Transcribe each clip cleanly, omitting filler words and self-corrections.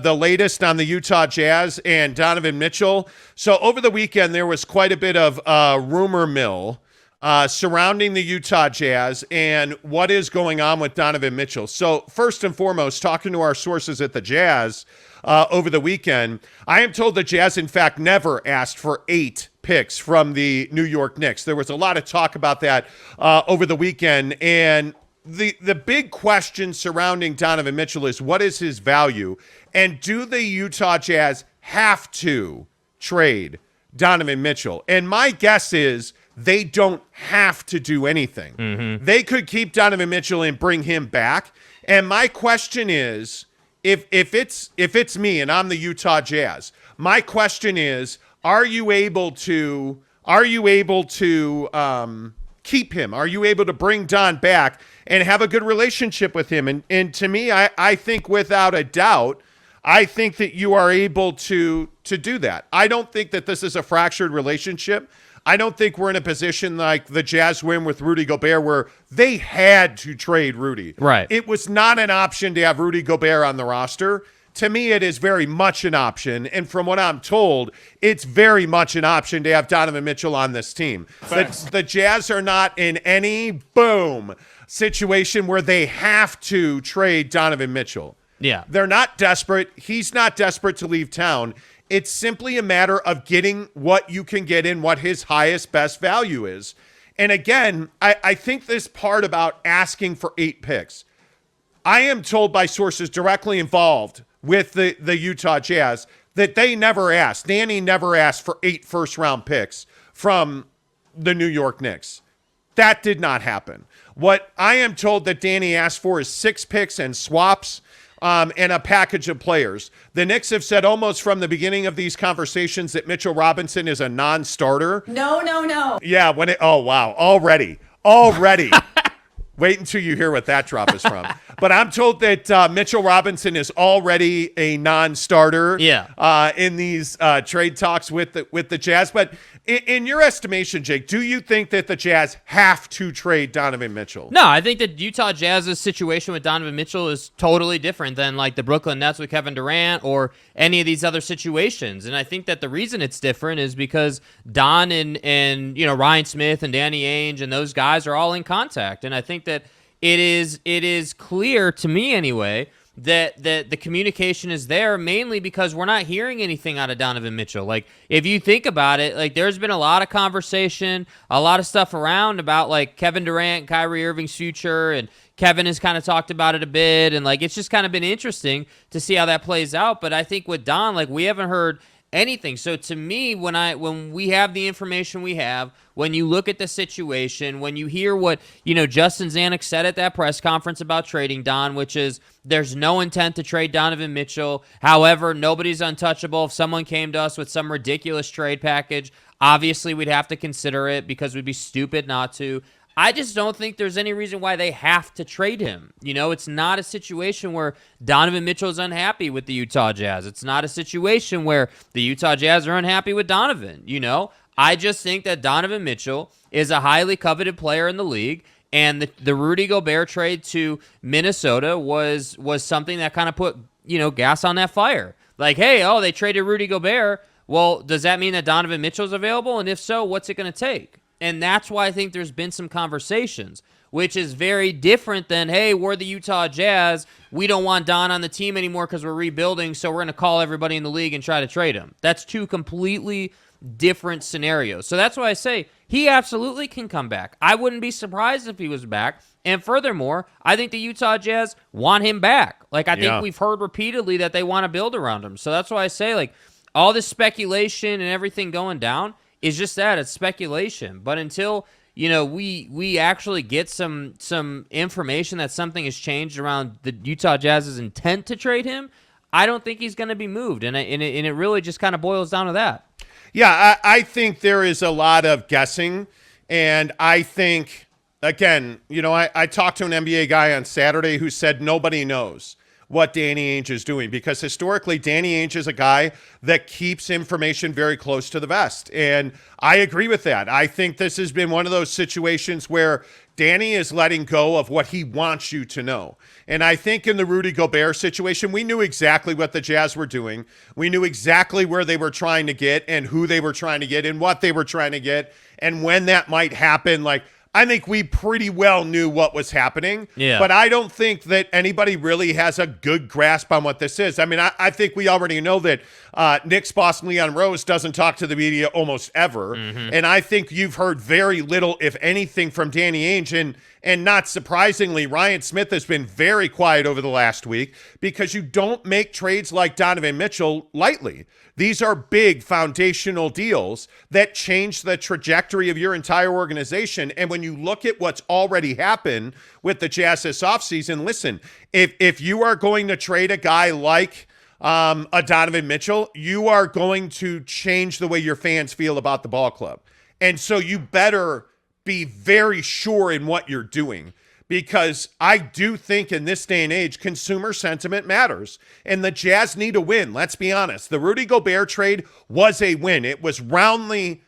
the latest on the Utah Jazz and Donovan Mitchell. So over the weekend, there was quite a bit of rumor mill surrounding the Utah Jazz and what is going on with Donovan Mitchell. So first and foremost, talking to our sources at the Jazz over the weekend, I am told the Jazz, in fact, never asked for 8 picks from the New York Knicks. There was a lot of talk about that over the weekend, and the big question surrounding Donovan Mitchell is, what is his value, and do the Utah Jazz have to trade Donovan Mitchell? And my guess is they don't have to do anything. Mm-hmm. They could keep Donovan Mitchell and bring him back. And my question is, if it's me and I'm the Utah Jazz, my question is, are you able to keep him? Are you able to bring Don back and have a good relationship with him? And to me, I think without a doubt, I think that you are able to do that. I don't think that this is a fractured relationship. I don't think we're in a position like the Jazz win with Rudy Gobert where they had to trade Rudy. Right. It was not an option to have Rudy Gobert on the roster. To me, it is very much an option. And from what I'm told, it's very much an option to have Donovan Mitchell on this team. The Jazz are not in any situation where they have to trade Donovan Mitchell. Yeah. They're not desperate. He's not desperate to leave town. It's simply a matter of getting what you can get in, what his highest, best value is. And again, I think this part about asking for 8 picks, I am told by sources directly involved with the Utah Jazz that they never asked. Danny never asked for 8 first-round picks from the New York Knicks. That did not happen. What I am told that Danny asked for is 6 picks and swaps and a package of players. The Knicks have said almost from the beginning of these conversations that Mitchell Robinson is a non-starter. No. Yeah, oh, wow. Already. Wait until you hear what that drop is from. But I'm told that Mitchell Robinson is already a non-starter in these trade talks with the Jazz. But in your estimation, Jake, do you think that the Jazz have to trade Donovan Mitchell? No, I think that Utah Jazz's situation with Donovan Mitchell is totally different than like the Brooklyn Nets with Kevin Durant or any of these other situations. And I think that the reason it's different is because Don and Ryan Smith and Danny Ainge and those guys are all in contact. And I think that it is clear to me anyway that the communication is there mainly because we're not hearing anything out of Donovan Mitchell. Like, if you think about it, like, there's been a lot of conversation, a lot of stuff around about, like, Kevin Durant, Kyrie Irving's future, and Kevin has kind of talked about it a bit, and, like, it's just kind of been interesting to see how that plays out. But I think with Don, like, we haven't heard anything. So to me, when we have the information we have, when you look at the situation, when you hear what Justin Zanuck said at that press conference about trading Don, which is there's no intent to trade Donovan Mitchell. However, nobody's untouchable. If someone came to us with some ridiculous trade package, obviously we'd have to consider it because we'd be stupid not to. I just don't think there's any reason why they have to trade him. It's not a situation where Donovan Mitchell is unhappy with the Utah Jazz. It's not a situation where the Utah Jazz are unhappy with Donovan. I just think that Donovan Mitchell is a highly coveted player in the league, and the Rudy Gobert trade to Minnesota was something that kind of put gas on that fire. Like, hey, they traded Rudy Gobert. Well, does that mean that Donovan Mitchell's available? And if so, what's it going to take? And that's why I think there's been some conversations, which is very different than, hey, we're the Utah Jazz. We don't want Don on the team anymore because we're rebuilding, so we're going to call everybody in the league and try to trade him. That's 2 completely different scenarios. So that's why I say he absolutely can come back. I wouldn't be surprised if he was back. And furthermore, I think the Utah Jazz want him back. Like, I think we've heard repeatedly that they want to build around him. So that's why I say, like, all this speculation and everything going down is just that. It's speculation. But until, we actually get some information that something has changed around the Utah Jazz's intent to trade him, I don't think he's going to be moved. And it really just kind of boils down to that. Yeah, I think there is a lot of guessing. And I think, again, I talked to an NBA guy on Saturday who said nobody knows. what Danny Ainge is doing, because historically Danny Ainge is a guy that keeps information very close to the vest. And I agree with that. I think this has been one of those situations where Danny is letting go of what he wants you to know. And I think in the Rudy Gobert situation, we knew exactly what the Jazz were doing. We knew exactly where they were trying to get and who they were trying to get and what they were trying to get and when that might happen. Like, I think we pretty well knew what was happening, but I don't think that anybody really has a good grasp on what this is. I mean, I think we already know that Knicks boss Leon Rose doesn't talk to the media almost ever, and I think you've heard very little, if anything, from Danny Ainge, and not surprisingly, Ryan Smith has been very quiet over the last week because you don't make trades like Donovan Mitchell lightly. These are big foundational deals that change the trajectory of your entire organization. And when you look at what's already happened with the Jazz this offseason, listen, if you are going to trade a guy like a Donovan Mitchell, you are going to change the way your fans feel about the ball club. And so you better be very sure in what you're doing, because I do think in this day and age, consumer sentiment matters, and the Jazz need a win. Let's be honest. The Rudy Gobert trade was a win. It was roundly,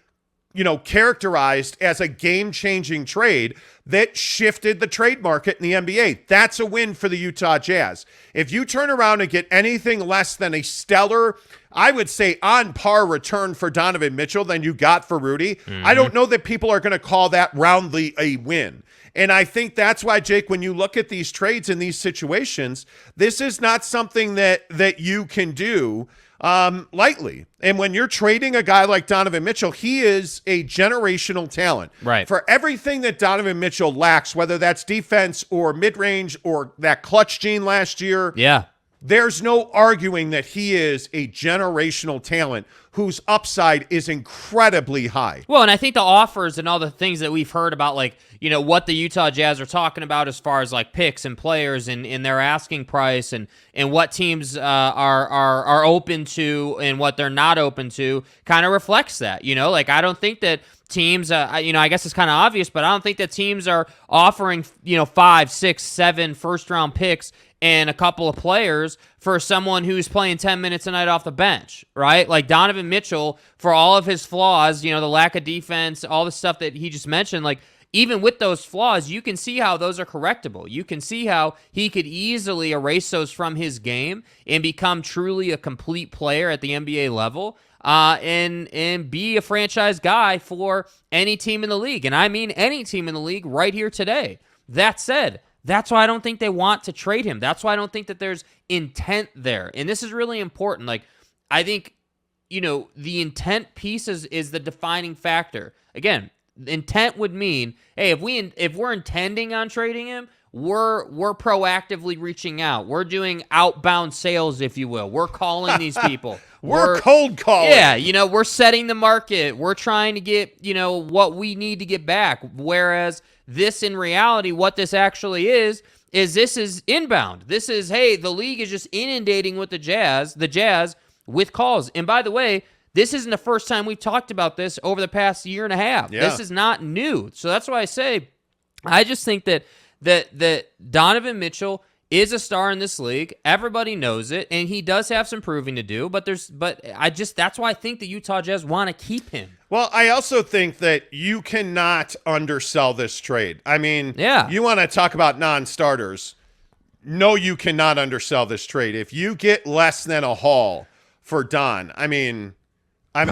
characterized as a game-changing trade that shifted the trade market in the NBA. That's a win for the Utah Jazz. If you turn around and get anything less than a stellar, I would say on par return for Donovan Mitchell than you got for Rudy, I don't know that people are going to call that roundly a win. And I think that's why, Jake, when you look at these trades in these situations, this is not something that you can do lightly. And when you're trading a guy like Donovan Mitchell, he is a generational talent. Right. For everything that Donovan Mitchell lacks, whether that's defense or mid-range or that clutch gene last year, there's no arguing that he is a generational talent whose upside is incredibly high. Well, and I think the offers and all the things that we've heard about, like, what the Utah Jazz are talking about as far as like picks and players and their asking price and what teams are open to and what they're not open to kind of reflects that. Like, I don't think that teams, I guess it's kind of obvious, but I don't think that teams are offering, 5, 6, 7 first-round picks and a couple of players for someone who's playing 10 minutes a night off the bench, right? Like Donovan Mitchell, for all of his flaws, the lack of defense, all the stuff that he just mentioned, like, even with those flaws, you can see how those are correctable. You can see how he could easily erase those from his game and become truly a complete player at the NBA level, and be a franchise guy for any team in the league. And I mean any team in the league right here today. That said, that's why I don't think they want to trade him. That's why I don't think that there's intent there. And this is really important. Like, I think, the intent piece is the defining factor. Again, intent would mean, hey, if we're intending on trading him, we're proactively reaching out. We're doing outbound sales, if you will. We're calling these people. We're cold calling. Yeah, we're setting the market. We're trying to get, what we need to get back. Whereas this, in reality, what this actually is this is inbound. This is, hey, the league is just inundating with the Jazz with calls. And by the way, this isn't the first time we've talked about this over the past year and a half. Yeah. This is not new. So that's why I say, I just think that Donovan Mitchell is a star in this league. Everybody knows it, and he does have some proving to do. But that's why I think the Utah Jazz want to keep him. Well, I also think that you cannot undersell this trade. I mean, you want to talk about non-starters. No, you cannot undersell this trade. If you get less than a haul for Don, I mean, I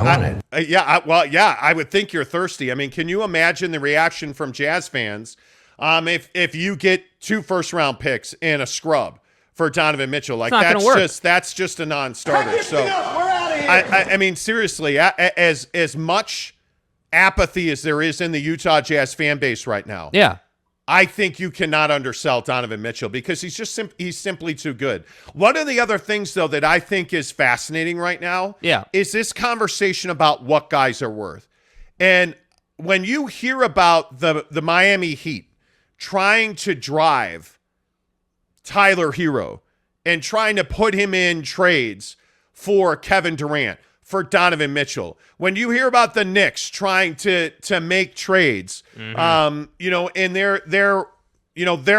would think you're thirsty. I mean, can you imagine the reaction from Jazz fans if you get 2 first-round picks and a scrub for Donovan Mitchell? Like, that's just a non-starter. So we're out of here. I mean, seriously, as much apathy as there is in the Utah Jazz fan base right now, I think you cannot undersell Donovan Mitchell because he's simply too good. One of the other things, though, that I think is fascinating right now is this conversation about what guys are worth. And when you hear about the Miami Heat trying to drive Tyler Hero and trying to put him in trades for Kevin Durant, for Donovan Mitchell, when you hear about the Knicks trying to make trades, and they're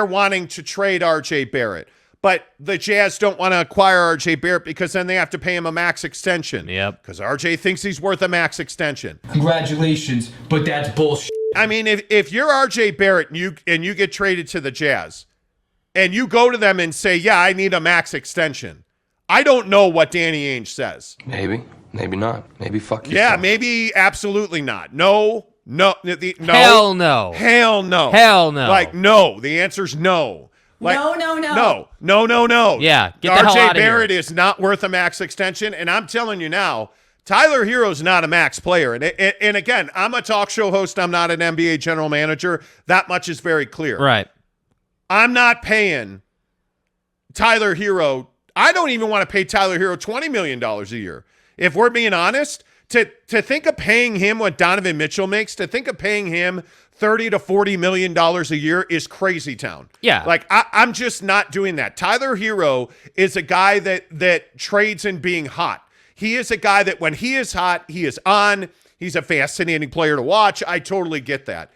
wanting to trade RJ Barrett, But the Jazz don't want to acquire R.J. Barrett because then they have to pay him a max extension. Yep. Because R.J. thinks he's worth a max extension. Congratulations, but that's bullshit. I mean, if you're R.J. Barrett and you get traded to the Jazz and you go to them and say, yeah, I need a max extension, I don't know what Danny Ainge says. Maybe not. Maybe fuck yourself. Yeah, maybe absolutely not. No. Hell no. Hell no. Hell no. Like, no. The answer's no. Like, No. No. Yeah, get the hell R.J. out of Barrett here. is not worth a max extension, and I'm telling you now, Tyler Hero's not a max player. And again, I'm a talk show host. I'm not an NBA general manager. That much is very clear. Right. I'm not paying Tyler Hero. I don't even want to pay Tyler Hero $20 million a year. If we're being honest, to think of paying him what Donovan Mitchell makes, to think of paying him $30 to $40 million a year is crazy town. Yeah. Like, I'm just not doing that. Tyler Hero is a guy that trades in being hot. He is a guy that when he is hot, he is on. He's a fascinating player to watch. I totally get that.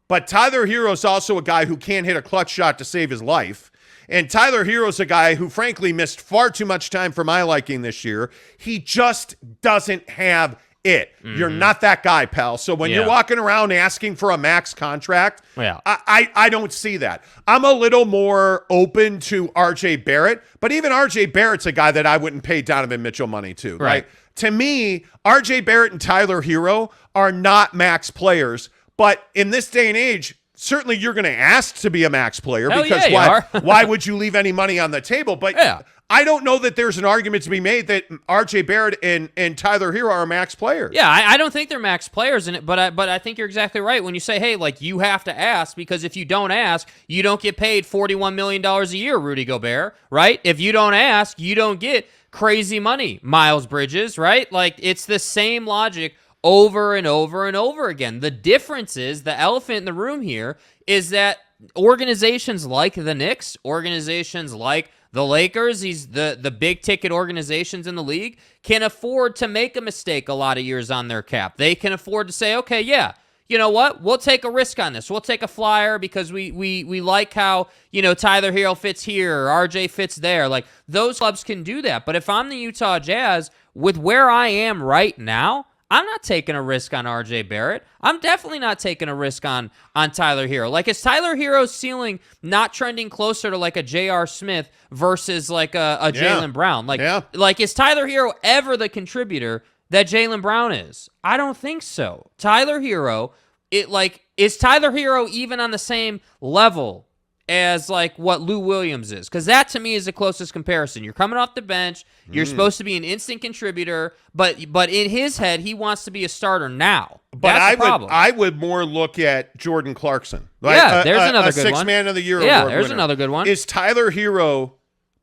But Tyler Hero is also a guy who can't hit a clutch shot to save his life. And Tyler Hero's a guy who, frankly, missed far too much time for my liking this year. He just doesn't have it. You're not that guy, pal. So when you're walking around asking for a max contract, I don't see that. I'm a little more open to R.J. Barrett, but even R.J. Barrett's a guy that I wouldn't pay Donovan Mitchell money to. Right. To me, R.J. Barrett and Tyler Hero are not max players, but in this day and age, certainly you're going to ask to be a max player. Hell because yeah, why would you leave any money on the table? But I don't know that there's an argument to be made that R.J. Barrett and Tyler Hero are max players. Yeah, I don't think they're max players in it, but I think you're exactly right when you say, hey, like, you have to ask, because if you don't ask, you don't get paid $41 million a year, Rudy Gobert, right? If you don't ask, you don't get crazy money, Miles Bridges, right? Like, it's the same logic over and over and over again. The difference is, the elephant in the room here is that organizations like the Knicks, organizations like the Lakers, the big ticket organizations in the league, can afford to make a mistake a lot of years on their cap. They can afford to say, okay, yeah, you know what? We'll take a risk on this. We'll take a flyer because we like how, Tyler Hero fits here, or RJ fits there. Like, those clubs can do that. But if I'm the Utah Jazz, with where I am right now, I'm not taking a risk on R.J. Barrett. I'm definitely not taking a risk on Tyler Hero. Like, is Tyler Hero's ceiling not trending closer to like a J.R. Smith versus like a Jaylen Brown? Like, is Tyler Hero ever the contributor that Jaylen Brown is? I don't think so. Tyler Hero, is Tyler Hero even on the same level as like what Lou Williams is? Because that to me is the closest comparison. You're coming off the bench. You're supposed to be an instant contributor, but in his head, he wants to be a starter now. But That's the problem. I would more look at Jordan Clarkson. There's another good one. Six Man of the Year Yeah, award there's winner. another good one. Is Tyler Hero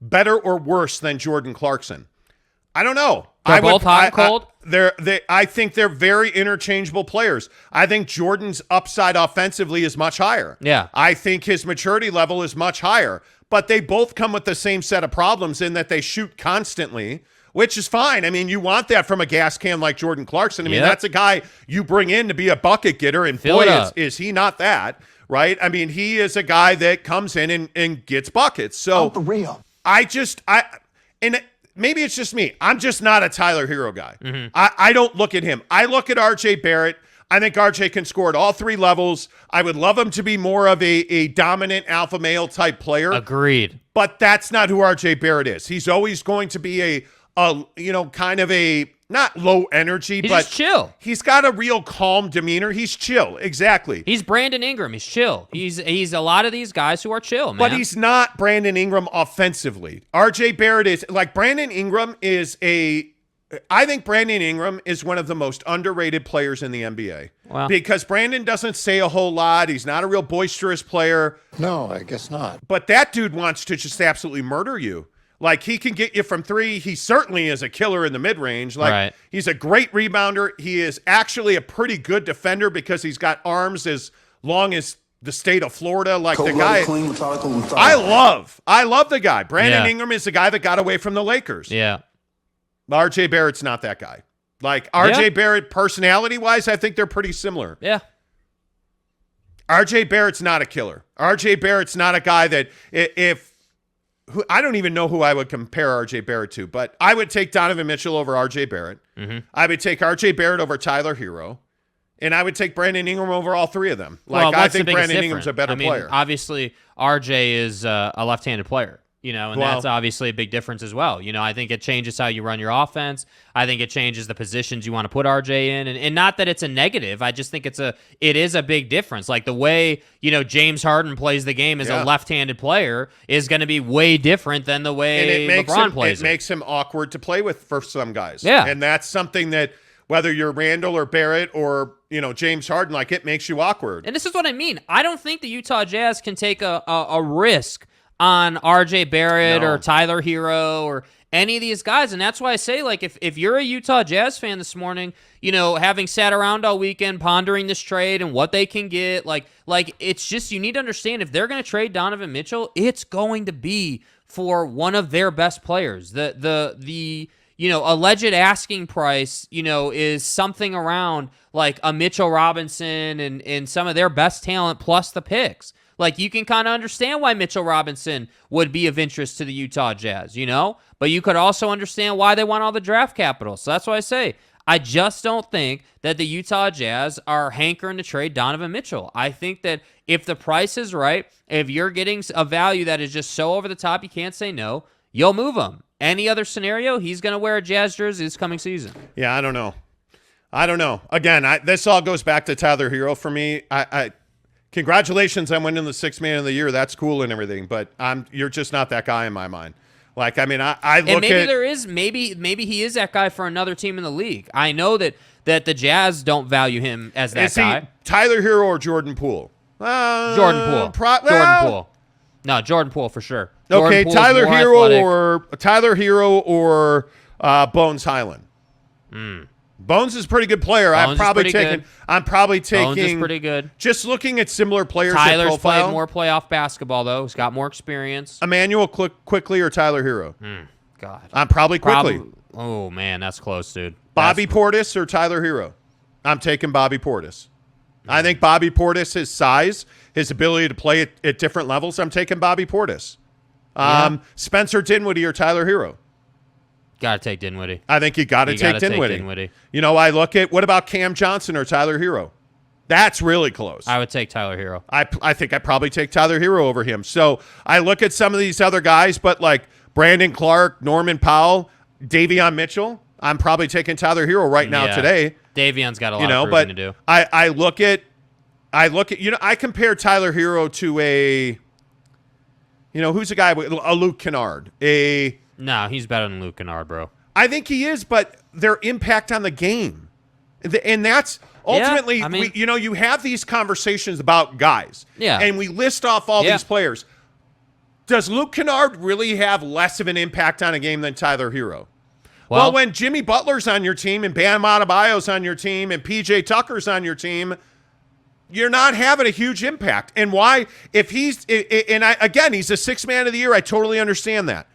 better or worse than Jordan Clarkson? I don't know. They're both hot and cold? I think they're very interchangeable players. I think Jordan's upside offensively is much higher. Yeah. I think his maturity level is much higher. But they both come with the same set of problems in that they shoot constantly, which is fine. I mean, you want that from a gas can like Jordan Clarkson. I mean, that's a guy you bring in to be a bucket getter, and Fill boy, it up. is he not that, right? I mean, he is a guy that comes in and gets buckets. So For real. maybe it's just me. I'm just not a Tyler Hero guy. I don't look at him. I look at R.J. Barrett. I think R.J. can score at all three levels. I would love him to be more of a dominant alpha male type player. Agreed. But that's not who R.J. Barrett is. He's always going to be a kind of a, not low energy, He's but just chill. He's got a real calm demeanor. He's chill. Exactly. He's Brandon Ingram. He's chill. He's a lot of these guys who are chill, man. But he's not Brandon Ingram offensively. R.J. Barrett is, like, Brandon Ingram is I think Brandon Ingram is one of the most underrated players in the NBA. Wow. Because Brandon doesn't say a whole lot. He's not a real boisterous player. No, I guess not. But that dude wants to just absolutely murder you. Like, he can get you from three. He certainly is a killer in the mid-range. Like, He's a great rebounder. He is actually a pretty good defender because he's got arms as long as the state of Florida. Like, the guy, I love the guy. Brandon Ingram is the guy that got away from the Lakers. Yeah. R.J. Barrett's not that guy. Like, R.J. Barrett, personality-wise, I think they're pretty similar. Yeah. R.J. Barrett's not a killer. R.J. Barrett's not a guy that if I don't even know who I would compare RJ Barrett to, but I would take Donovan Mitchell over RJ Barrett. Mm-hmm. I would take RJ Barrett over Tyler Hero. And I would take Brandon Ingram over all three of them. Well, I think Brandon Ingram's a better player. Obviously, RJ is a left-handed player, and that's obviously a big difference as well. I think it changes how you run your offense. I think it changes the positions you want to put RJ in, and not that it's a negative. I just think it is a big difference. Like the way James Harden plays the game as a left-handed player is going to be way different than the way LeBron plays. It makes him awkward to play with for some guys. Yeah, and that's something that whether you're Randall or Barrett or James Harden, it makes you awkward. And this is what I mean. I don't think the Utah Jazz can take a risk on RJ Barrett or Tyler Hero or any of these guys. And that's why I say, if you're a Utah Jazz fan this morning, having sat around all weekend pondering this trade and what they can get, it's just, you need to understand, if they're going to trade Donovan Mitchell, it's going to be for one of their best players. The alleged asking price, is something around like a Mitchell Robinson and some of their best talent plus the picks. You can kind of understand why Mitchell Robinson would be of interest to the Utah Jazz, but you could also understand why they want all the draft capital. So that's why I say, I just don't think that the Utah Jazz are hankering to trade Donovan Mitchell. I think that if the price is right, if you're getting a value that is just so over the top you can't say no, you'll move him. Any other scenario, he's going to wear a Jazz jersey this coming season. Yeah, I don't know. Again, this all goes back to Tyler Hero for me. Congratulations on winning the Sixth Man of the Year. That's cool and everything, but you're just not that guy in my mind. I look at maybe he is that guy for another team in the league. I know that the Jazz don't value him as that guy. Tyler Hero or Jordan Poole? Jordan Poole. Jordan Poole. No, Jordan Poole for sure. Okay, Tyler Hero or Bones Highland. Bones is a pretty good player. I'm probably taking. Bones is pretty good. Just looking at similar players. Tyler's in profile, played more playoff basketball though. He's got more experience. Emmanuel Quickly or Tyler Hero. God, I'm probably Quickly. Oh man, that's close, dude. Bobby Portis or Tyler Hero. I'm taking Bobby Portis. I think Bobby Portis, his size, his ability to play at different levels. I'm taking Bobby Portis. Spencer Dinwiddie or Tyler Hero. Got to take Dinwiddie. I think you got to take Dinwiddie. I look at, what about Cam Johnson or Tyler Hero? That's really close. I would take Tyler Hero. I think I'd probably take Tyler Hero over him. So I look at some of these other guys, but like Brandon Clark, Norman Powell, Davion Mitchell, I'm probably taking Tyler Hero right now today. Davion's got a lot of proving to do. I look at, I compare Tyler Hero to who's a guy, a Luke Kennard, No, he's better than Luke Kennard, bro. I think he is, but their impact on the game. And that's ultimately, you have these conversations about guys. Yeah. And we list off all these players. Does Luke Kennard really have less of an impact on a game than Tyler Hero? Well, when Jimmy Butler's on your team and Bam Adebayo's on your team and PJ Tucker's on your team, you're not having a huge impact. And why? If he's a Sixth Man of the Year, I totally understand that.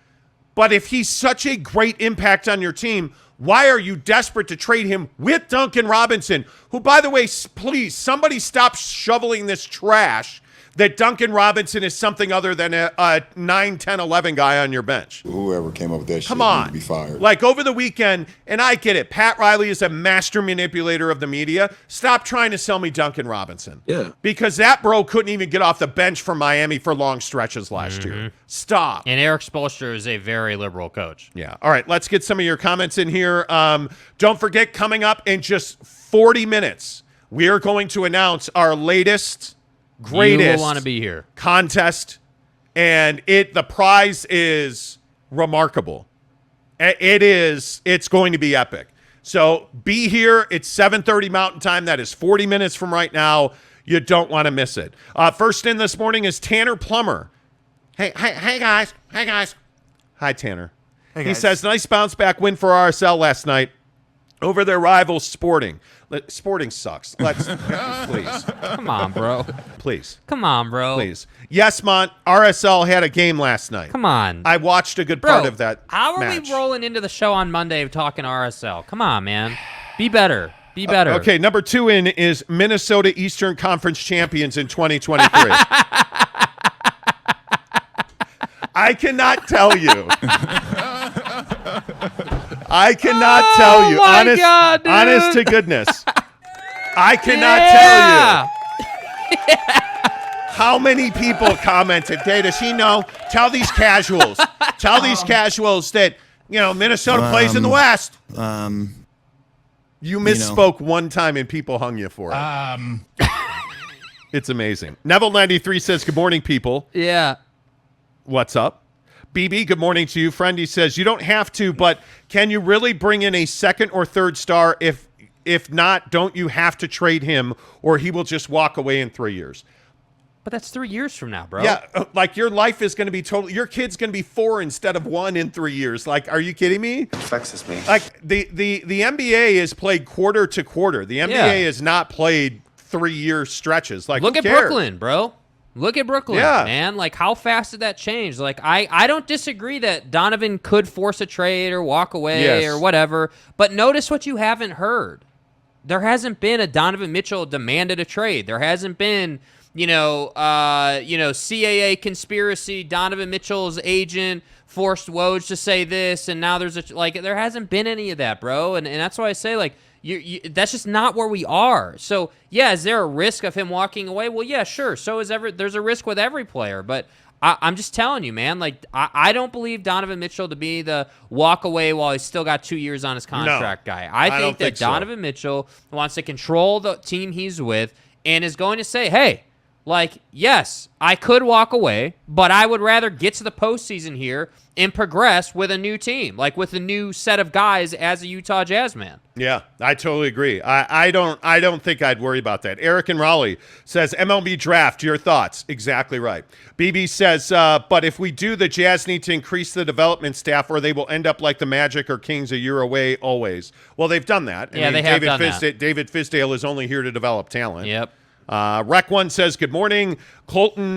But if he's such a great impact on your team, why are you desperate to trade him with Duncan Robinson, who, by the way, please, somebody stop shoveling this trash that Duncan Robinson is something other than a 9, 10, 11 guy on your bench. Whoever came up with that shit needs to be fired. Like over the weekend, and I get it, Pat Riley is a master manipulator of the media. Stop trying to sell me Duncan Robinson. Yeah. Because that bro couldn't even get off the bench for Miami for long stretches last year. Stop. And Eric Spoelstra is a very liberal coach. Yeah. All right, let's get some of your comments in here. Don't forget, coming up in just 40 minutes, we are going to announce our latest greatest you will want to be here contest, and the prize is remarkable. It's going to be epic. So be here. It's 7:30 Mountain Time. That is 40 minutes from right now. You don't want to miss it. First in this morning is Tanner Plummer. Hey guys. Hi Tanner. Hey, he guys. says, nice bounce back win for RSL last night over their rival Sporting. Sporting sucks. Let's please. Come on, bro. Please. Come on, bro. Please. Yes, Mont, RSL had a game last night. Come on. I watched a good part of that How are match. we rolling into the show on Monday talking RSL? Come on, man. Be better. Be better. Okay, number 2 in is Minnesota Eastern Conference champions in 2023. I cannot tell you. I cannot tell you. My God, dude. Honest to goodness. I cannot tell you. How many people commented, hey, does he know? Tell these casuals. Tell these casuals that, Minnesota plays in the West. You misspoke one time and people hung you for it. It's amazing. Neville93 says, good morning, people. Yeah. What's up? BB, good morning to you, friend. He says, you don't have to, but can you really bring in a second or third star? If not, don't you have to trade him or he will just walk away in 3 years? But that's 3 years from now, bro. Yeah, like your life is going to be your kid's going to be 4 instead of 1 in 3 years. Like, are you kidding me? It vexes me. Like the NBA is played quarter to quarter. The NBA is not played 3-year stretches. Like, look who at cares? Brooklyn, bro. Look at Brooklyn, man. Like, how fast did that change? Like, I don't disagree that Donovan could force a trade or walk away or whatever. But notice what you haven't heard. There hasn't been a Donovan Mitchell demanded a trade. There hasn't been, CAA conspiracy, Donovan Mitchell's agent forced Woj to say this, and now there's there hasn't been any of that, bro. And that's why I say, like, that's just not where we are. So, yeah, is there a risk of him walking away? Well, yeah, sure. There's a risk with every player, but I'm just telling you, man, like, I don't believe Donovan Mitchell to be the walk away while he's still got 2 years on his contract guy. I think that Donovan Mitchell wants to control the team he's with and is going to say, hey, like, yes, I could walk away, but I would rather get to the postseason here and progress with a new team, like with a new set of guys as a Utah Jazz man. Yeah, I totally agree. I don't think I'd worry about that. Eric in Raleigh says, MLB draft, your thoughts? Exactly right. BB says, but if we do, the Jazz need to increase the development staff or they will end up like the Magic or Kings a year away always. Well, they've done that. They have done that. David Fizdale is only here to develop talent. Yep. Rec1 says, good morning. Colton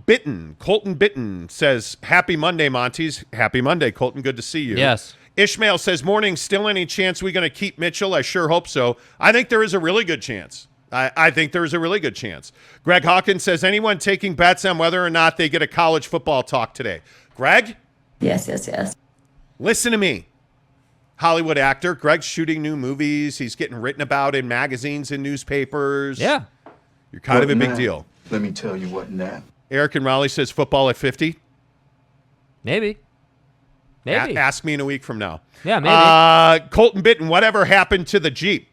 Bitten says, happy Monday, Monties. Happy Monday, Colton. Good to see you. Yes. Ishmael says, morning. Still any chance we're going to keep Mitchell? I sure hope so. I think there is a really good chance. I think there is a really good chance. Greg Hawkins says, anyone taking bets on whether or not they get a college football talk today? Greg? Yes. Listen to me. Hollywood actor. Greg's shooting new movies. He's getting written about in magazines and newspapers. Yeah. You're kind of a big deal. Let me tell you what now. Eric and Raleigh says football at 50. Maybe. Ask me in a week from now. Yeah, maybe. Colton Bitten, whatever happened to the Jeep?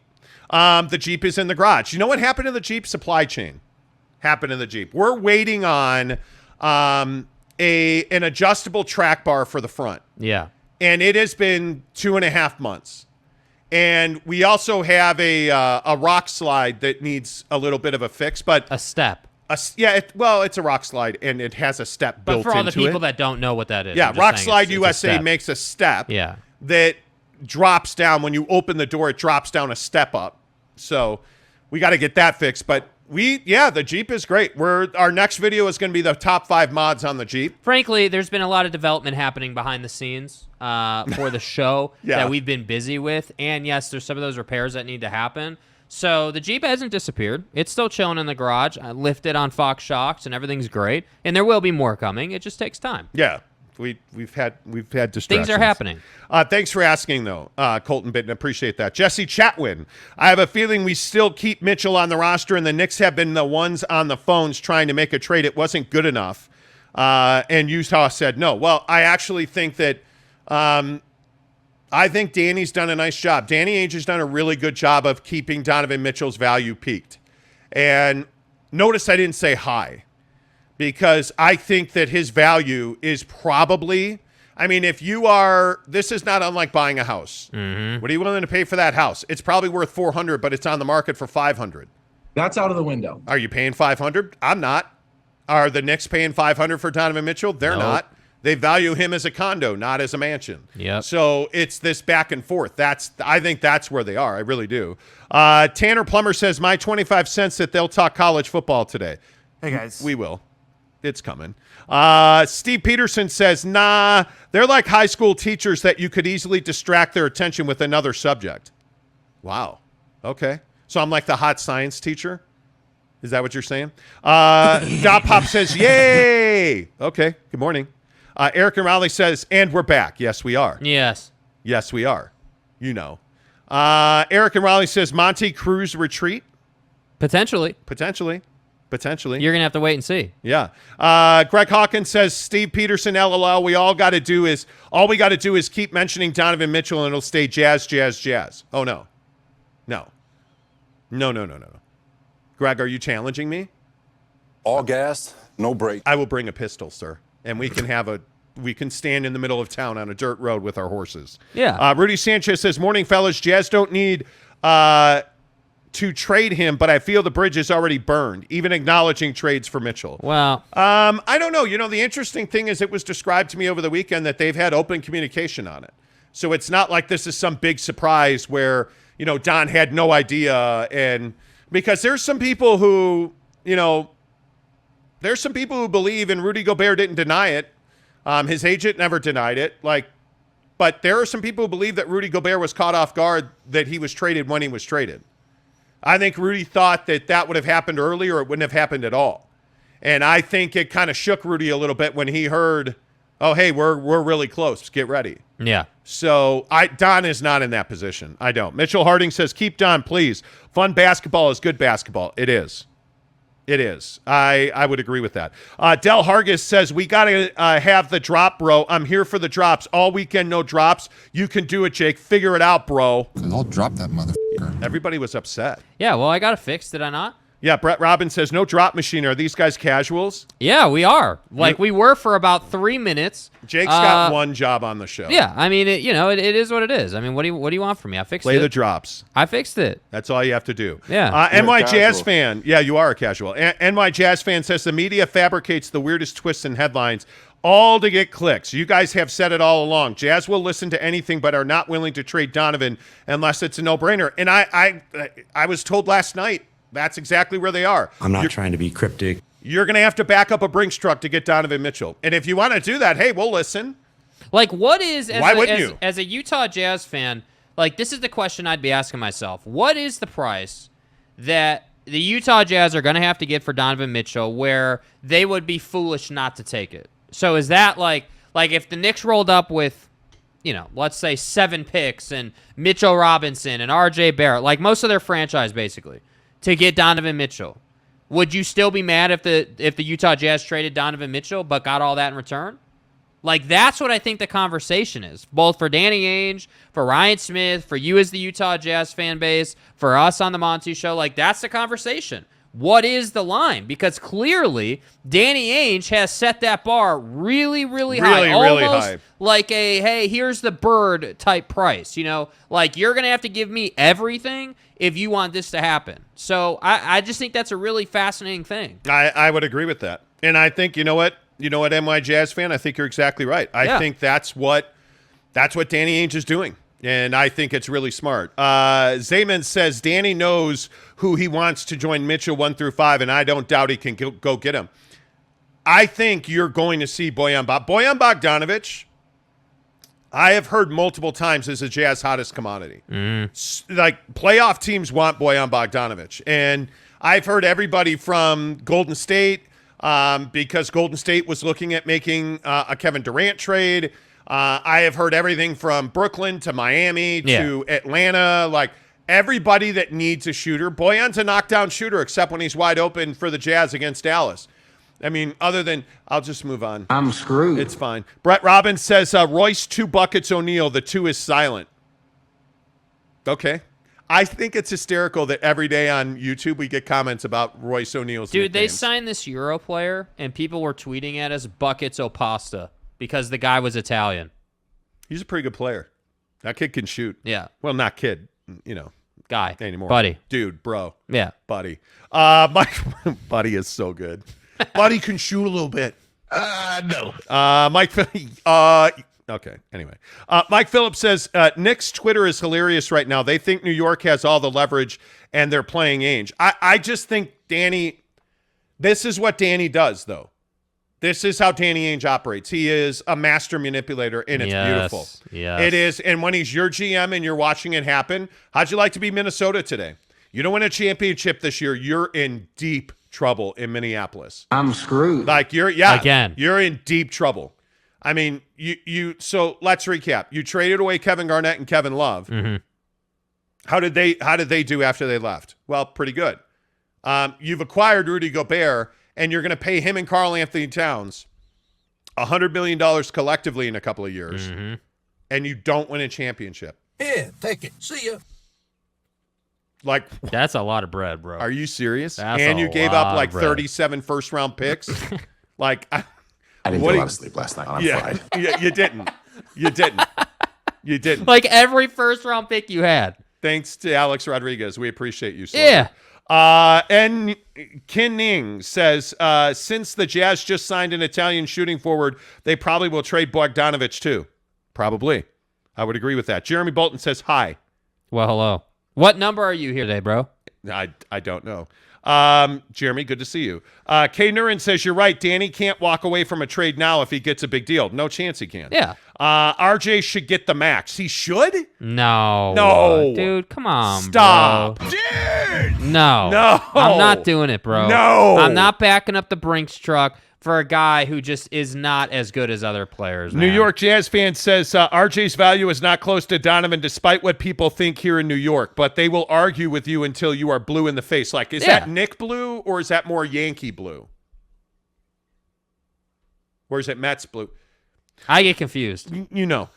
The Jeep is in the garage. You know what happened to the Jeep? Supply chain happened to the Jeep. We're waiting on an adjustable track bar for the front. Yeah. And it has been 2.5 months. And we also have a rock slide that needs a little bit of a fix, but a step. It's a rock slide, and it has a step built into it. But for all the people that don't know what that is. Yeah, Rock Slide USA makes a step that drops down. When you open the door, it drops down a step up. So we got to get that fixed. But the Jeep is great. Our next video is going to be the top 5 mods on the Jeep. Frankly, there's been a lot of development happening behind the scenes for the show that we've been busy with. And yes, there's some of those repairs that need to happen. So the Jeep hasn't disappeared. It's still chilling in the garage. I lifted on Fox Shocks, and everything's great. And there will be more coming. It just takes time. Yeah. We've had distractions. Things are happening. Thanks for asking, though, Colton Bitten. Appreciate that. Jesse Chatwin, I have a feeling we still keep Mitchell on the roster, and the Knicks have been the ones on the phones trying to make a trade. It wasn't good enough. And Utah said no. Well, I actually think that I think Danny's done a nice job. Danny Ainge has done a really good job of keeping Donovan Mitchell's value peaked. And notice I didn't say high, because I think that his value is probably, this is not unlike buying a house. Mm-hmm. What are you willing to pay for that house? It's probably worth $400, but it's on the market for $500. That's out of the window. Are you paying $500? I'm not. Are the Knicks paying $500 for Donovan Mitchell? They're not. They value him as a condo, not as a mansion. Yep. So it's this back and forth. I think that's where they are. I really do. Tanner Plummer says, my 25 cents that they'll talk college football today. Hey, guys. We will. It's coming. Steve Peterson says, nah, they're like high school teachers that you could easily distract their attention with another subject. Wow. Okay. So I'm like the hot science teacher? Is that what you're saying? Dot Pop says, yay. Okay. Good morning. Eric and Raleigh says, and we're back. Yes, we are. Yes. Yes, we are. You know. Eric and Raleigh says, Monty Cruz retreat. Potentially. Potentially. You're going to have to wait and see. Yeah. Greg Hawkins says, Steve Peterson, LOL. All we got to do is keep mentioning Donovan Mitchell and it'll stay Jazz, Jazz, Jazz. Oh, no. No. Greg, are you challenging me? All gas, no break. I will bring a pistol, sir. And we can stand in the middle of town on a dirt road with our horses. Yeah. Rudy Sanchez says, morning, fellas. Jazz don't need to trade him, but I feel the bridge is already burned, even acknowledging trades for Mitchell. Well, I don't know. You know, the interesting thing is it was described to me over the weekend that they've had open communication on it. So it's not like this is some big surprise where, you know, Don had no idea. And because there's some people who, you know, believe, and Rudy Gobert didn't deny it. His agent never denied it. But there are some people who believe that Rudy Gobert was caught off guard, that he was traded when he was traded. I think Rudy thought that would have happened early or it wouldn't have happened at all. And I think it kind of shook Rudy a little bit when he heard, oh, hey, we're really close. Get ready. yeah. So Don is not in that position. I don't. Mitchell Harding says, keep Don, please. Fun basketball is good basketball. It is. It is. I would agree with that. Del Hargis says, we got to have the drop, bro. I'm here for the drops. All weekend, no drops. You can do it, Jake. Figure it out, bro. I'll drop that motherfucker. Everybody was upset. Yeah, well, I got it fixed, did I not? Yeah, Brett Robbins says, no drop machine. Are these guys casuals? Yeah, we are. We were for about 3 minutes. Jake's got one job on the show. Yeah, I mean, it is what it is. I mean, what do you want from me? I fixed it. Play the drops. I fixed it. That's all you have to do. Yeah. NY Jazz casual. fan. Yeah, you are a casual. NY Jazz fan says the media fabricates the weirdest twists and headlines, all to get clicks. You guys have said it all along. Jazz will listen to anything, but are not willing to trade Donovan unless it's a no-brainer. And I was told last night that's exactly where they are. I'm not trying to be cryptic. You're going to have to back up a Brinks truck to get Donovan Mitchell. And if you want to do that, hey, we'll listen. What is, Why wouldn't you? As a Utah Jazz fan, this is the question I'd be asking myself. What is the price that the Utah Jazz are going to have to get for Donovan Mitchell where they would be foolish not to take it? So is that like if the Knicks rolled up with, let's say 7 picks and Mitchell Robinson and RJ Barrett, like most of their franchise basically, to get Donovan Mitchell, would you still be mad if the Utah Jazz traded Donovan Mitchell but got all that in return? That's what I think the conversation is, both for Danny Ainge, for Ryan Smith, for you as the Utah Jazz fan base, for us on the Monty Show. That's the conversation. What is the line? Because clearly Danny Ainge has set that bar really, really high. Really Almost high. like a, hey, here's the bird type price. You're going to have to give me everything if you want this to happen. So I just think that's a really fascinating thing. I would agree with that. And I think, you know what, NY Jazz fan, I think you're exactly right. I think that's what Danny Ainge is doing. And I think it's really smart. Zayman says Danny knows who he wants to join Mitchell 1 through 5, and I don't doubt he can go get him. I think you're going to see Bojan Bogdanović. I have heard multiple times is a Jazz hottest commodity. Playoff teams want Bojan Bogdanović. And I've heard everybody from Golden State, because Golden State was looking at making a Kevin Durant trade. I have heard everything from Brooklyn to Miami to Atlanta. Everybody that needs a shooter. Bojan's a knockdown shooter, except when he's wide open for the Jazz against Dallas. I mean, other than, I'll just move on. I'm screwed. It's fine. Brett Robbins says, Royce 2 buckets O'Neal. The 2 is silent. Okay. I think it's hysterical that every day on YouTube we get comments about Royce O'Neal's Dude, they nicknames. signed this Euro player, and people were tweeting at us buckets o pasta because the guy was Italian. He's a pretty good player. That kid can shoot. Yeah. Well, not kid, Guy. anymore. Buddy. Dude, bro. Yeah. Buddy. Buddy is so good. Buddy can shoot a little bit. No. Mike. Okay. Anyway, Mike Phillips says Knicks Twitter is hilarious right now. They think New York has all the leverage and they're playing Ainge. I just think Danny. This is what Danny does, though. This is how Danny Ainge operates. He is a master manipulator, and it's beautiful. Yes. It is. And when he's your GM and you're watching it happen, how'd you like to be Minnesota today? You don't win a championship this year. You're in deep trouble in Minneapolis. I'm screwed. You're in deep trouble. I mean, so let's recap. You traded away Kevin Garnett and Kevin Love. Mm-hmm. How did they do after they left? Well, pretty good. You've acquired Rudy Gobert, and you're going to pay him and Karl Anthony Towns $100 million collectively in a couple of years, and you don't win a championship. Yeah, take it. See ya. Like, That's a lot of bread, bro. are you serious? That's And a you gave lot up of like bread. 37 first-round picks? Like, I didn't What get do a you- lot of sleep last night. I'm yeah, fried. you didn't. You didn't. You didn't. Like every first-round pick you had. Thanks to Alex Rodriguez. We appreciate you, sir. Yeah. And Kin Ning says, since the Jazz just signed an Italian shooting forward, they probably will trade Bogdanovich too. Probably. I would agree with that. Jeremy Bolton says, hi. Well, hello. What number are you here today, bro? I don't know. Jeremy, good to see you. K. Nurin says, you're right. Danny can't walk away from a trade now if he gets a big deal. No chance he can. Yeah. RJ should get the max. He should? No. No. Dude, come on, Stop. bro. No. No. I'm not doing it, bro. No. I'm not backing up the Brinks truck for a guy who just is not as good as other players, man. New York Jazz fan says RJ's value is not close to Donovan despite what people think here in New York, but they will argue with you until you are blue in the face. Like, is that Nick blue or is that more Yankee blue? Or is it Mets blue? I get confused. You know.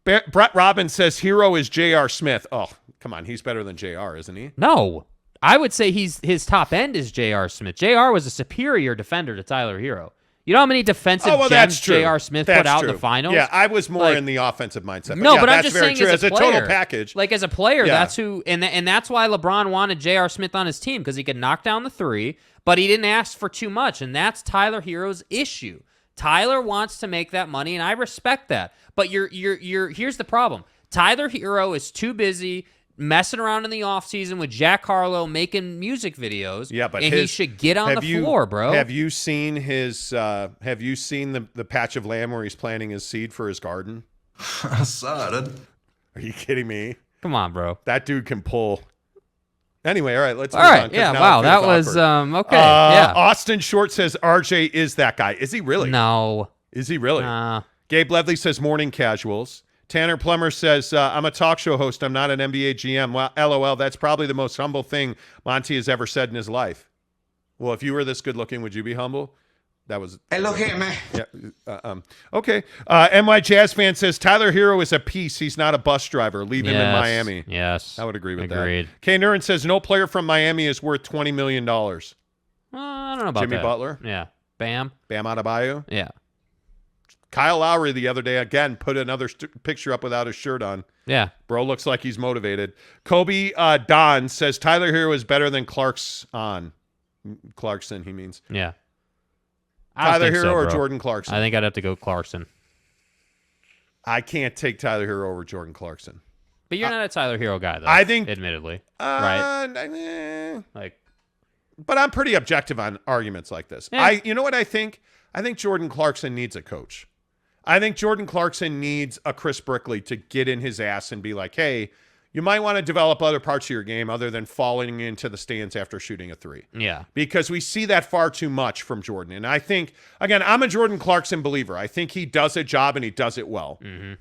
Brett Robbins says hero is J.R. Smith. Oh, come on. He's better than J.R., isn't he? No. I would say his top end is J.R. Smith. J.R. was a superior defender to Tyler Hero. You know how many defensive gems J.R. Smith put out in the finals? Yeah, I was more Like, in the offensive mindset. But no, yeah, but I'm that's just very saying true. as a total player, package. like as a player, Yeah. that's who, and that's why LeBron wanted J.R. Smith on his team because he could knock down the three, but he didn't ask for too much, and that's Tyler Hero's issue. Tyler wants to make that money, and I respect that. But here's the problem. Tyler Hero is too busy messing around in the offseason with Jack Harlow making music videos. Yeah, but he should get on the floor, bro. Have you seen his? Have you seen the patch of land where he's planting his seed for his garden? I saw it. Are you kidding me? Come on, bro. That dude can pull. Anyway, all right, let's All move on, right, 'cause yeah, now wow, it that feels was awkward. okay. Yeah, Austin Short says RJ is that guy. Is he really? no, Is he really? Gabe Ledley says morning casuals. Tanner Plummer says, I'm a talk show host. I'm not an NBA GM. Well, LOL, that's probably the most humble thing Monty has ever said in his life. Well, if you were this good looking, would you be humble? That was... Yeah. Okay. NY Jazz fan says, Tyler Hero is a piece. He's not a bus driver. Leave him in Miami. Yes, I would agree with Agreed. that. Kay Nurin says, no player from Miami is worth $20 million. I don't know about Jimmy that. Butler? Yeah, Bam. Bam Adebayo? Yeah, Kyle Lowry the other day, again, put another picture up without his shirt on. yeah. Bro looks like he's motivated. Kobe Don says Tyler Hero is better than Clarkson, he means. Yeah. I don't Tyler think Hero so, or bro. Jordan Clarkson? I think I'd have to go Clarkson. I can't take Tyler Hero over Jordan Clarkson. But you're not a Tyler Hero guy, though. I think- admittedly, right? Like, But I'm pretty objective on arguments like this. Yeah. You know what I think? I think Jordan Clarkson needs a coach. I think Jordan Clarkson needs a Chris Brickley to get in his ass and be like, hey, you might want to develop other parts of your game other than falling into the stands after shooting a three. yeah, Because we see that far too much from Jordan. And I think, again, I'm a Jordan Clarkson believer. I think he does a job and he does it well. Mm-hmm.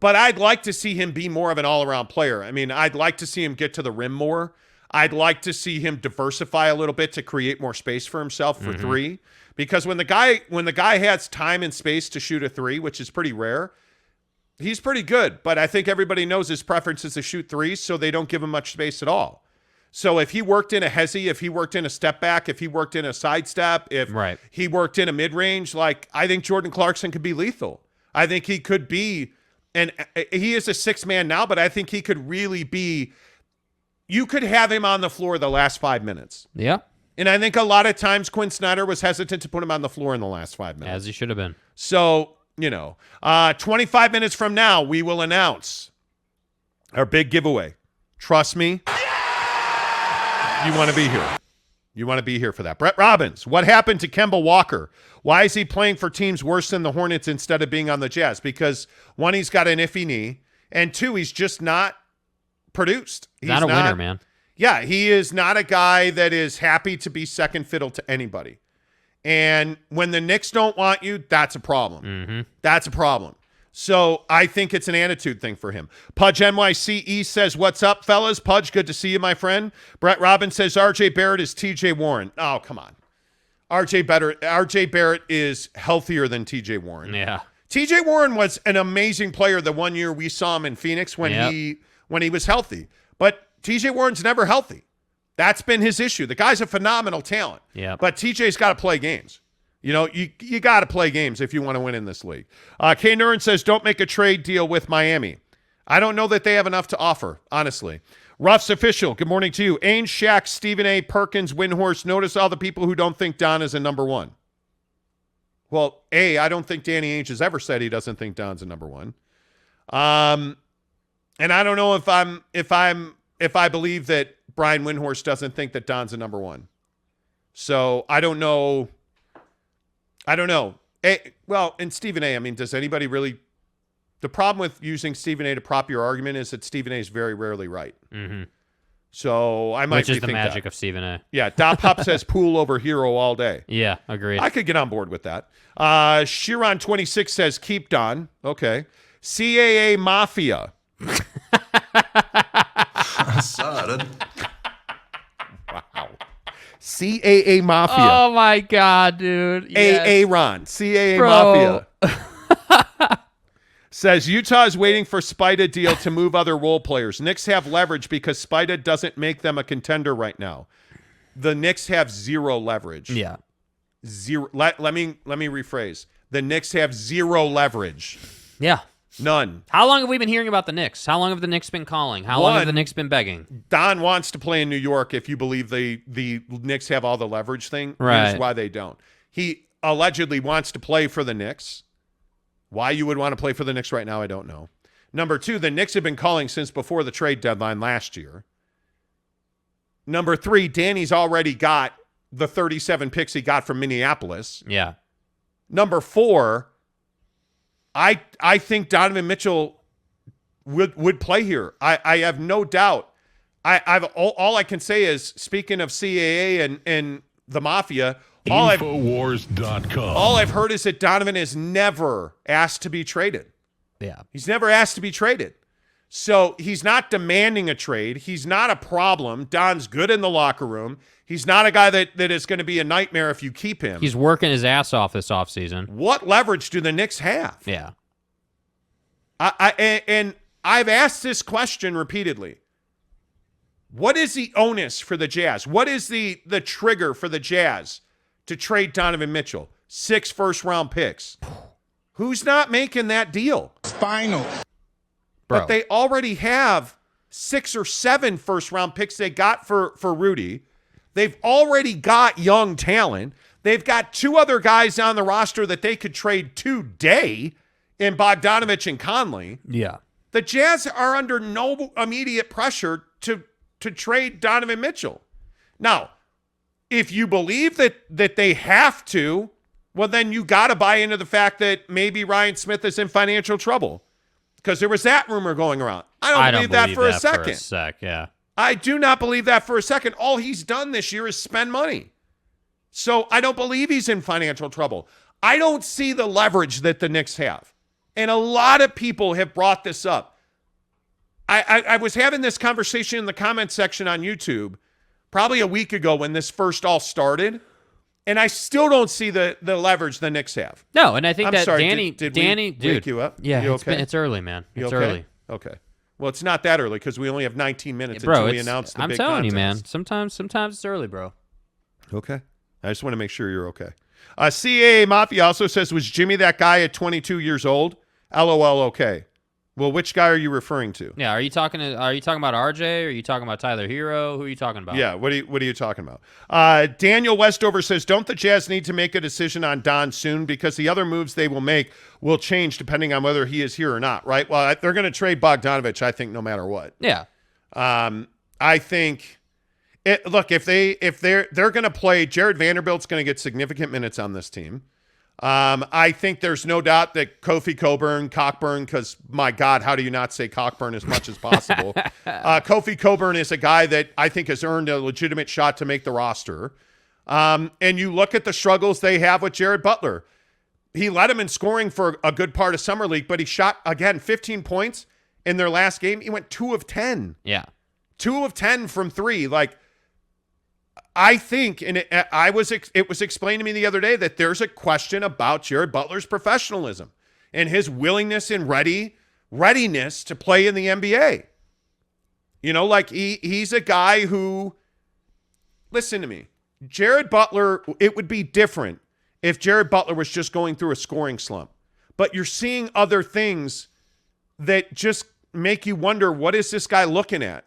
But I'd like to see him be more of an all-around player. I mean, I'd like to see him get to the rim more. I'd like to see him diversify a little bit to create more space for himself for three. Because when the guy has time and space to shoot a three, which is pretty rare, he's pretty good. But I think everybody knows his preference is to shoot threes, so they don't give him much space at all. So if he worked in a hezzy, if he worked in a step back, if he worked in a sidestep, if Right. he worked in a mid-range, like I think Jordan Clarkson could be lethal. I think he could be, and he is a six man now, but I think he could really be, you could have him on the floor the last 5 minutes. yeah. And I think a lot of times Quinn Snyder was hesitant to put him on the floor in the last 5 minutes. As he should have been. So, 25 minutes from now, we will announce our big giveaway. Trust me, you want to be here. You want to be here for that. Brett Robbins, what happened to Kemba Walker? Why is he playing for teams worse than the Hornets instead of being on the Jazz? Because one, he's got an iffy knee, and two, he's just not produced. He's Not a winner, man. Yeah, he is not a guy that is happy to be second fiddle to anybody. And when the Knicks don't want you, that's a problem. Mm-hmm. That's a problem. So I think it's an attitude thing for him. Pudge NYCE says, what's up, fellas? Pudge, good to see you, my friend. Brett Robbins says, RJ Barrett is TJ Warren. Oh, come on. RJ Barrett is healthier than TJ Warren. Yeah. TJ Warren was an amazing player the one year we saw him in Phoenix when he was healthy. But TJ Warren's never healthy. That's been his issue. The guy's a phenomenal talent. Yeah. But TJ's got to play games. You know, you got to play games if you want to win in this league. K. Nuren says, don't make a trade deal with Miami. I don't know that they have enough to offer, honestly. Ruff's official, good morning to you. Ainge, Shaq, Stephen A., Perkins, Windhorst. Notice all the people who don't think Don is a number one. Well, I don't think Danny Ainge has ever said he doesn't think Don's a number one. And I don't know if I believe that Brian Windhorst doesn't think that Don's a number one. So I don't know. Well, and Stephen A., I mean, does anybody really... The problem with using Stephen A. to prop your argument is that Stephen A. is very rarely right. Mm-hmm. So I might Which is the rethink magic that. of Stephen A. Yeah, Dop Hop says pool over hero all day. Yeah, agreed. I could get on board with that. Chiron26 says keep Don. Okay. CAA Mafia. Sorry. Wow. CAA Mafia. Oh, my God, dude. Yes. Ron. CAA Bro. Mafia. Says Utah is waiting for Spida deal to move other role players. Knicks have leverage because Spida doesn't make them a contender right now. The Knicks have zero leverage. Yeah. Zero. Let me rephrase. The Knicks have zero leverage. Yeah. None. How long have we been hearing about the Knicks? How long have the Knicks been calling? How long have the Knicks been begging? Don wants to play in New York if you believe the Knicks have all the leverage thing. Right. Here's why they don't. He allegedly wants to play for the Knicks. Why you would want to play for the Knicks right now, I don't know. Number two, the Knicks have been calling since before the trade deadline last year. Number three, Danny's already got the 37 picks he got from Minneapolis. Yeah. Number four, I think Donovan Mitchell would play here. I have no doubt. All I can say is, speaking of CAA and the Mafia, Infowars.com. all I've heard is that Donovan is never asked to be traded. Yeah. He's never asked to be traded. So he's not demanding a trade. He's not a problem. Don's good in the locker room. He's not a guy that is going to be a nightmare if you keep him. He's working his ass off this offseason. What leverage do the Knicks have? Yeah. And I've asked this question repeatedly. What is the onus for the Jazz? What is the trigger for the Jazz to trade Donovan Mitchell? 6 first-round picks. Who's not making that deal? Final. Bro. But they already have 6 or 7 first-round picks they got for Rudy. They've already got young talent. They've got 2 other guys on the roster that they could trade today in Bogdanovich and Conley. Yeah. The Jazz are under no immediate pressure to trade Donovan Mitchell. Now, if you believe that they have to, well, then you got to buy into the fact that maybe Ryan Smith is in financial trouble, because there was that rumor going around. I don't believe that for a second. Yeah. I do not believe that for a second. All he's done this year is spend money. So I don't believe he's in financial trouble. I don't see the leverage that the Knicks have. And a lot of people have brought this up. I was having this conversation in the comment section on YouTube probably a week ago when this first all started, and I still don't see the leverage the Knicks have. No, and I think I'm that sorry, Danny, did Danny, we dude, wake you up? Yeah, You okay? it's early, man. You It's okay? early. Okay. Well, it's not that early because we only have 19 minutes Bro, until we announce the I'm big telling you, man. contest. Sometimes it's early, bro. Okay. I just want to make sure you're okay. CAA Mafia also says, was Jimmy that guy at 22 years old? LOL, okay. Well, which guy are you referring to? Yeah, are you talking about RJ? Or are you talking about Tyler Hero? Who are you talking about? Yeah, what are you talking about? Daniel Westover says, don't the Jazz need to make a decision on Don soon, because the other moves they will make will change depending on whether he is here or not, right? Well, they're going to trade Bogdanovich, I think, no matter what. Yeah. I think look, if they're going to play, Jared Vanderbilt's going to get significant minutes on this team. I think there's no doubt that Kofi Cockburn, because my God, how do you not say Cockburn as much as possible? Kofi Cockburn is a guy that I think has earned a legitimate shot to make the roster. And you look at the struggles they have with Jared Butler. He led him in scoring for a good part of Summer League, but he shot, again, 15 points in their last game. He went 2 of 10. Yeah. 2 of 10 from 3. Like, I think, and it was explained to me the other day that there's a question about Jared Butler's professionalism and his willingness and readiness to play in the NBA. You know, like he's a guy who, listen to me, Jared Butler, it would be different if Jared Butler was just going through a scoring slump. But you're seeing other things that just make you wonder, what is this guy looking at?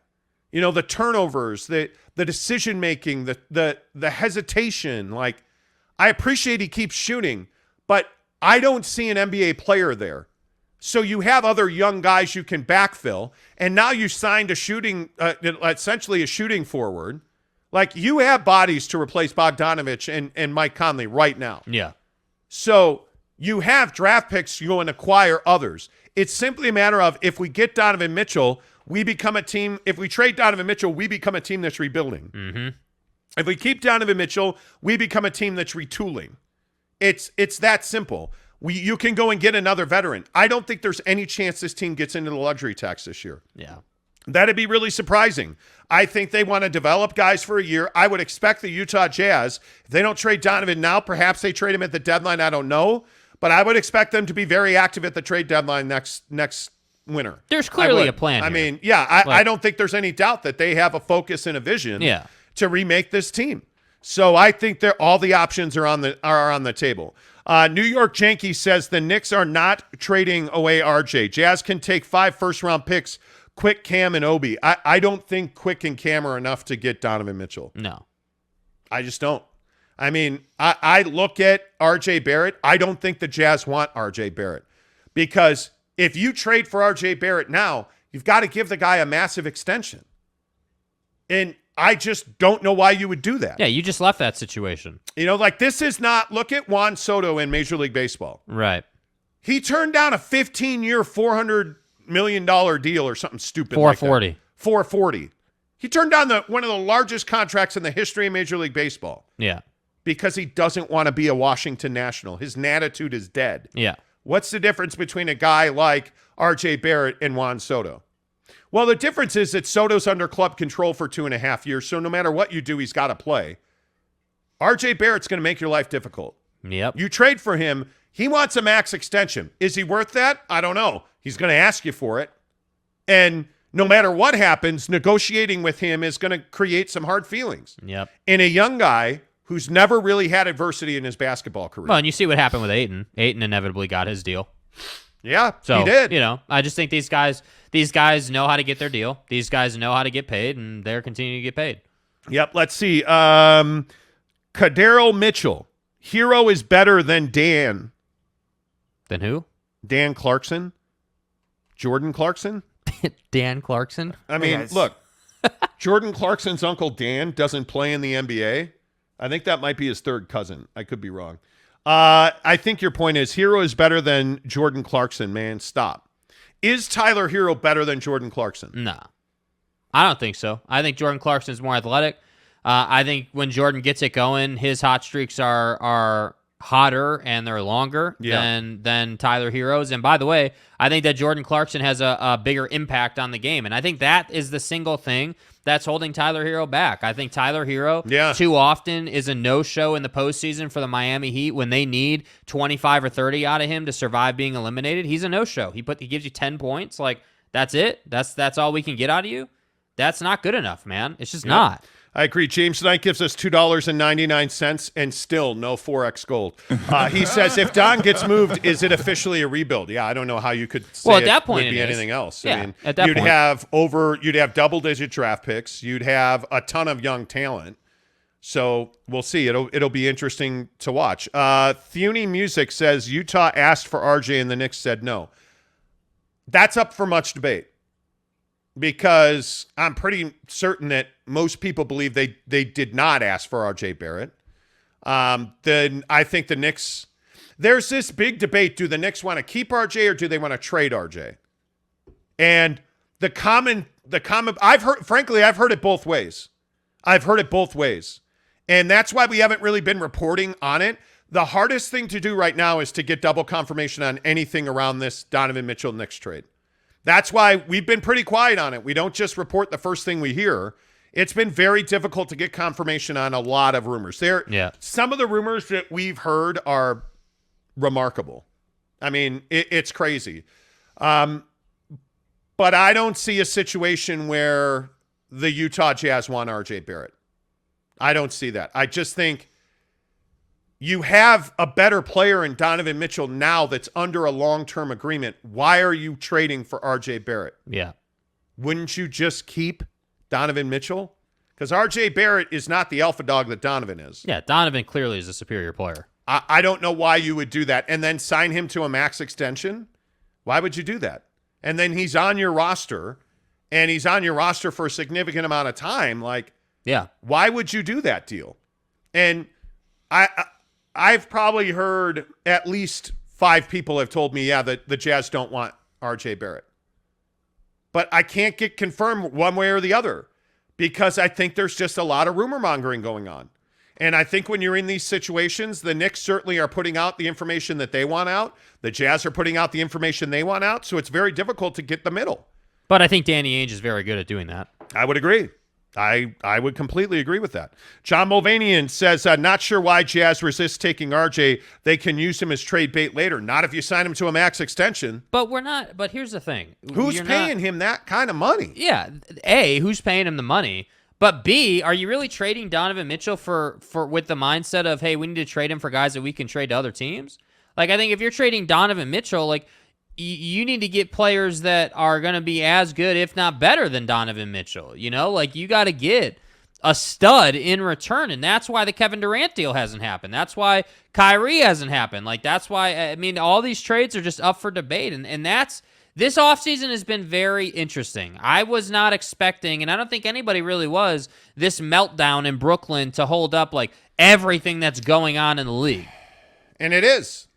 You know, the turnovers, the decision-making, the hesitation. Like, I appreciate he keeps shooting, but I don't see an NBA player there. So you have other young guys you can backfill, and now you signed essentially a shooting forward. Like, you have bodies to replace Bogdanovich and Mike Conley right now. Yeah. So you have draft picks, you go and acquire others. It's simply a matter of, if we get Donovan Mitchell, we become a team. If we trade Donovan Mitchell, we become a team that's rebuilding. Mm-hmm. If we keep Donovan Mitchell, we become a team that's retooling. It's that simple. You can go and get another veteran. I don't think there's any chance this team gets into the luxury tax this year. Yeah. That'd be really surprising. I think they want to develop guys for a year. I would expect the Utah Jazz, if they don't trade Donovan now, perhaps they trade him at the deadline. I don't know. But I would expect them to be very active at the trade deadline next winter. There's clearly a plan I here. mean, yeah, I don't think there's any doubt that they have a focus and a vision to remake this team. So I think all the options are on the table. New York Yankee says the Knicks are not trading away RJ. Jazz can take 5 first-round picks, Quick, Cam, and Obi. I don't think Quick and Cam are enough to get Donovan Mitchell. No. I just don't. I mean, I look at RJ Barrett. I don't think the Jazz want RJ Barrett, because if you trade for RJ Barrett now, you've got to give the guy a massive extension. And I just don't know why you would do that. Yeah, you just left that situation. You know, like, this is not, look at Juan Soto in Major League Baseball. Right. He turned down a 15-year, $400 million deal or something stupid. 440. Like that. 440. He turned down one of the largest contracts in the history of Major League Baseball. Yeah. Because he doesn't want to be a Washington National. His attitude is dead. Yeah. What's the difference between a guy like RJ Barrett and Juan Soto? Well, the difference is that Soto's under club control for 2.5 years, so no matter what you do, he's got to play. RJ Barrett's going to make your life difficult. Yep. You trade for him, he wants a max extension. Is he worth that? I don't know. He's going to ask you for it. And no matter what happens, negotiating with him is going to create some hard feelings. Yep. In a young guy who's never really had adversity in his basketball career. Well, and you see what happened with Ayton. Ayton inevitably got his deal. Yeah, so, he did. You know, I just think these guys know how to get their deal. These guys know how to get paid, and they're continuing to get paid. Yep, let's see. Calorie Mitchell. Hero is better than Dan. Than who? Dan Clarkson. Jordan Clarkson. Dan Clarkson? I mean, look, Jordan Clarkson's uncle Dan doesn't play in the NBA. I think that might be his third cousin. I could be wrong. I think your point is Hero is better than Jordan Clarkson, man. Stop. Is Tyler Hero better than Jordan Clarkson? No. I don't think so. I think Jordan Clarkson is more athletic. I think when Jordan gets it going, his hot streaks are hotter and they're longer than Tyler Hero's. And by the way, I think that Jordan Clarkson has a bigger impact on the game. And I think that is the single thing that's holding Tyler Hero back. I think Tyler Hero too often is a no-show in the postseason for the Miami Heat when they need 25 or 30 out of him to survive being eliminated. He's a no-show. He gives you 10 points. Like, that's it. That's all we can get out of you. That's not good enough, man. It's just not. I agree. James Knight gives us $2.99 and still no 4X gold. He says, if Don gets moved, is it officially a rebuild? Yeah, I don't know how you could say at that point would be it is. anything else. Yeah, I mean, at that point. you'd have double-digit draft picks. You'd have a ton of young talent. So we'll see. It'll be interesting to watch. Thune Music says Utah asked for RJ and the Knicks said no. That's up for much debate, because I'm pretty certain that most people believe they did not ask for RJ Barrett. Then I think the Knicks, there's this big debate. Do the Knicks want to keep RJ or do they want to trade RJ? And the common I've heard it both ways. And that's why we haven't really been reporting on it. The hardest thing to do right now is to get double confirmation on anything around this Donovan Mitchell Knicks trade. That's why we've been pretty quiet on it. We don't just report the first thing we hear. It's been very difficult to get confirmation on a lot of rumors. Some of the rumors that we've heard are remarkable. I mean, it's crazy. But I don't see a situation where the Utah Jazz want RJ Barrett. I don't see that. I just think you have a better player in Donovan Mitchell now that's under a long-term agreement. Why are you trading for RJ Barrett? Yeah. Wouldn't you just keep Donovan Mitchell? Because RJ Barrett is not the alpha dog that Donovan is. Yeah, Donovan clearly is a superior player. I don't know why you would do that. And then sign him to a max extension? Why would you do that? And then he's on your roster, and he's on your roster for a significant amount of time. Like, yeah, why would you do that deal? And I've probably heard at least 5 people have told me, yeah, that the Jazz don't want RJ Barrett. But I can't get confirmed one way or the other because I think there's just a lot of rumor mongering going on. And I think when you're in these situations, the Knicks certainly are putting out the information that they want out. The Jazz are putting out the information they want out. So it's very difficult to get the middle. But I think Danny Ainge is very good at doing that. I would agree. I would completely agree with that. John Mulvanian says, not sure why Jazz resists taking RJ. They can use him as trade bait later. Not if you sign him to a max extension. But we're not. But here's the thing. Who's paying him that kind of money? Yeah. A, who's paying him the money? But B, are you really trading Donovan Mitchell for with the mindset of, hey, we need to trade him for guys that we can trade to other teams? Like, I think if you're trading Donovan Mitchell, like, you need to get players that are going to be as good, if not better, than Donovan Mitchell. You know, like, you got to get a stud in return, and that's why the Kevin Durant deal hasn't happened. That's why Kyrie hasn't happened. Like, that's why, I mean, all these trades are just up for debate, and that's, this offseason has been very interesting. I was not expecting, and I don't think anybody really was, this meltdown in Brooklyn to hold up, like, everything that's going on in the league. And it is.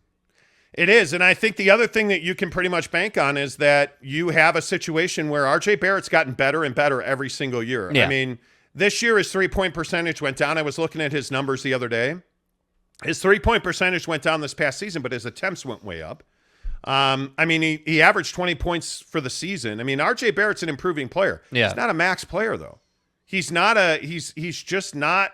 It is, and I think the other thing that you can pretty much bank on is that you have a situation where RJ Barrett's gotten better and better every single year. Yeah. I mean, this year his three-point percentage went down. I was looking at his numbers the other day. His three-point percentage went down this past season, but his attempts went way up. I mean, he averaged 20 points for the season. I mean, RJ Barrett's an improving player. Yeah. He's not a max player, though. He's just not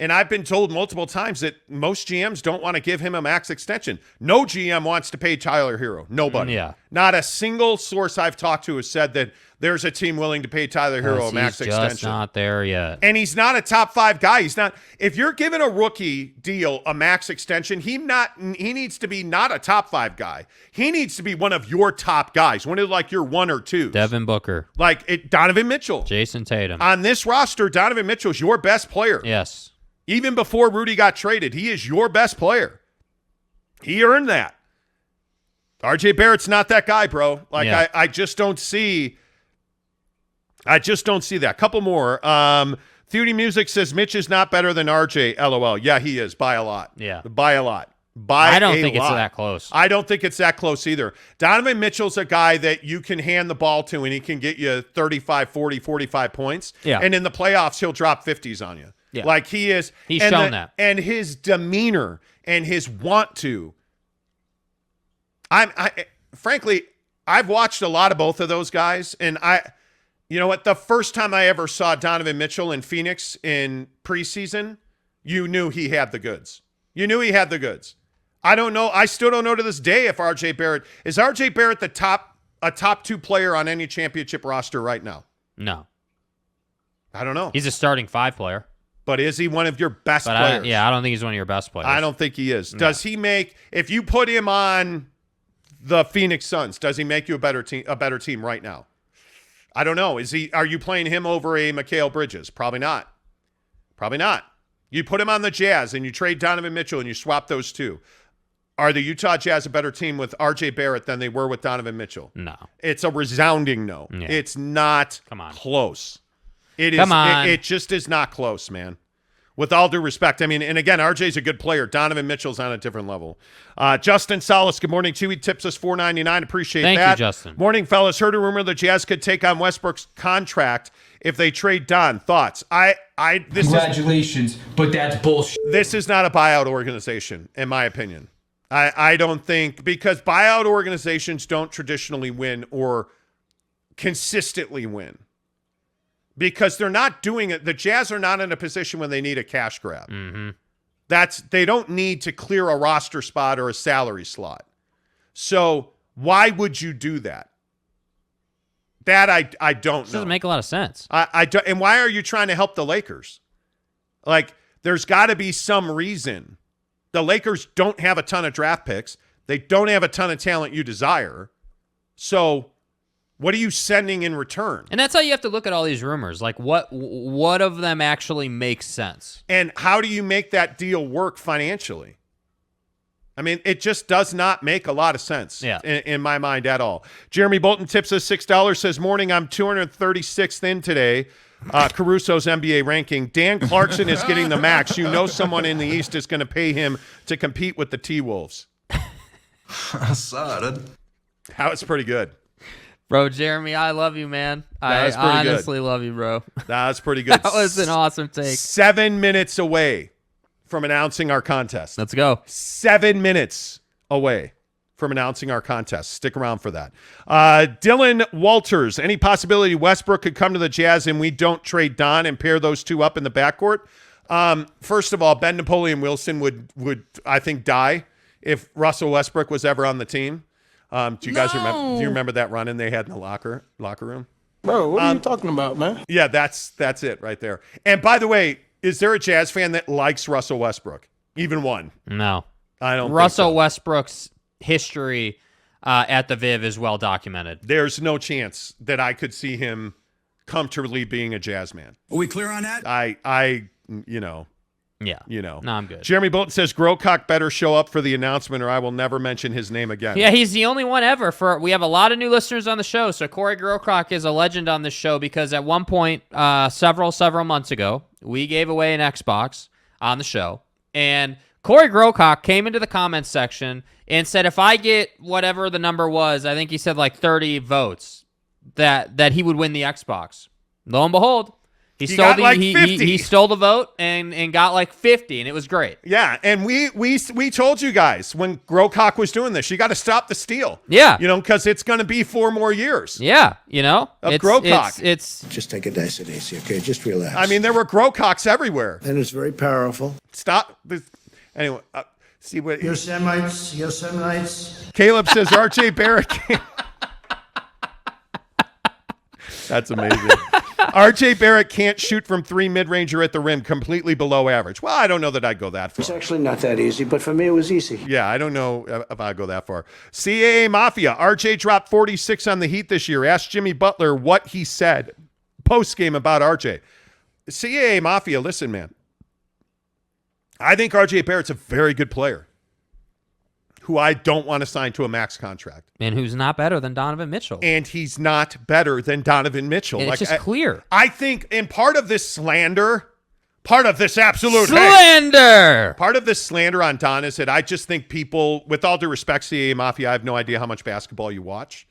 And I've been told multiple times that most GMs don't want to give him a max extension. No GM wants to pay Tyler Hero. Nobody. Yeah. Not a single source I've talked to has said that there's a team willing to pay Tyler Hero a max extension. He's just not there yet. And he's not a top 5 guy. He's not. If you're giving a rookie deal a max extension, he needs to be not a top 5 guy. He needs to be one of your top guys, one of like your 1 or 2. Devin Booker. Like Donovan Mitchell. Jason Tatum. On this roster, Donovan Mitchell's your best player. Yes. Even before Rudy got traded, he is your best player. He earned that. RJ Barrett's not that guy, bro. Like, yeah. I just don't see that. Couple more. Theory Music says Mitch is not better than RJ. LOL. Yeah, he is by a lot. Yeah. By a lot. I don't think it's that close. I don't think it's that close either. Donovan Mitchell's a guy that you can hand the ball to and he can get you 35, 40, 45 points. Yeah. And in the playoffs, he'll drop 50s on you. Yeah. Like he is. He's shown that. And his demeanor and his want to. Frankly, I've watched a lot of both of those guys. And you know what? The first time I ever saw Donovan Mitchell in Phoenix in preseason, you knew he had the goods. You knew he had the goods. I don't know. I still don't know to this day if RJ Barrett is a top 2 player on any championship roster right now. No. I don't know. He's a starting 5 player. But is he one of your best players? I don't think he's one of your best players. I don't think he is. No. Does he make, if you put him on the Phoenix Suns, does he make you a better team right now? I don't know. Are you playing him over a Mikal Bridges? Probably not. Probably not. You put him on the Jazz and you trade Donovan Mitchell and you swap those two. Are the Utah Jazz a better team with RJ Barrett than they were with Donovan Mitchell? No. It's a resounding no. Yeah. It's not Come on. close. It Come on. It just is not close, man. With all due respect. I mean, and again, RJ's a good player. Donovan Mitchell's on a different level. Justin Salas, good morning, too. He tips us $4.99. Appreciate that. Thank you, Justin. Morning, fellas. Heard a rumor the Jazz could take on Westbrook's contract if they trade Don. Thoughts? Congratulations, but that's bullshit. This is not a buyout organization, in my opinion. I don't think, because buyout organizations don't traditionally win or consistently win. Because they're not doing it. The Jazz are not in a position when they need a cash grab. Mm-hmm. They don't need to clear a roster spot or a salary slot. So why would you do that? That I don't know. Doesn't make a lot of sense. I don't, and why are you trying to help the Lakers? Like, there's got to be some reason. The Lakers don't have a ton of draft picks. They don't have a ton of talent you desire. So what are you sending in return? And that's how you have to look at all these rumors. Like, what of them actually makes sense? And how do you make that deal work financially? I mean, it just does not make a lot of sense in my mind at all. Jeremy Bolton tips us $6, says, morning, I'm 236th in today. Caruso's NBA ranking. Dan Clarkson is getting the max. You know someone in the East is going to pay him to compete with the T-Wolves. I saw it. That was pretty good. Bro, Jeremy, I love you, man. That was pretty honestly love you, bro. That was pretty good. That was an awesome take. 7 minutes away from announcing our contest. Let's go. 7 minutes away from announcing our contest. Stick around for that. Dylan Walters, any possibility Westbrook could come to the Jazz and we don't trade Don and pair those two up in the backcourt? First of all, Ben Napoleon Wilson would I think die if Russell Westbrook was ever on the team. Do you guys remember? Do you remember that run-in they had in the locker room? Bro, what are you talking about, man? Yeah, that's it right there. And by the way, is there a Jazz fan that likes Russell Westbrook? Even one? No, I don't. Russell think so. Westbrook's history at the Viv is well documented. There's no chance that I could see him comfortably being a Jazz man. Are we clear on that? No, I'm good. Jeremy Bolton says Grocock better show up for the announcement or I will never mention his name again. Yeah, he's the only one ever. We have a lot of new listeners on the show, so Corey Grocock is a legend on this show because at one point, several months ago, we gave away an Xbox on the show, and Corey Grocock came into the comments section and said if I get whatever the number was, I think he said like 30 votes, that he would win the Xbox. Lo and behold, He stole the vote and got like 50, and it was great. Yeah, and we told you guys when Grocock was doing this, you got to stop the steal. Yeah. Because it's going to be 4 more years. Yeah, Of Grocock. It's just take it nice and easy, okay? Just relax. I mean, there were Grococks everywhere. And it's very powerful. Stop this. Anyway, see what... Yosemites. Caleb says RJ Barrett can't... That's amazing. RJ Barrett can't shoot from 3 mid-range or at the rim, completely below average. Well, I don't know that I'd go that far. It's actually not that easy, but for me it was easy. Yeah, I don't know if I'd go that far. CAA Mafia, RJ dropped 46 on the Heat this year. Ask Jimmy Butler what he said post-game about RJ. CAA Mafia, listen, man. I think RJ Barrett's a very good player who I don't want to sign to a max contract. And who's not better than Donovan Mitchell. And he's not better than Donovan Mitchell. And it's just clear. I think, and part of this slander, part of this absolute slander, part of this slander on Don is that I just think people, with all due respect, CAA Mafia, I have no idea how much basketball you watch.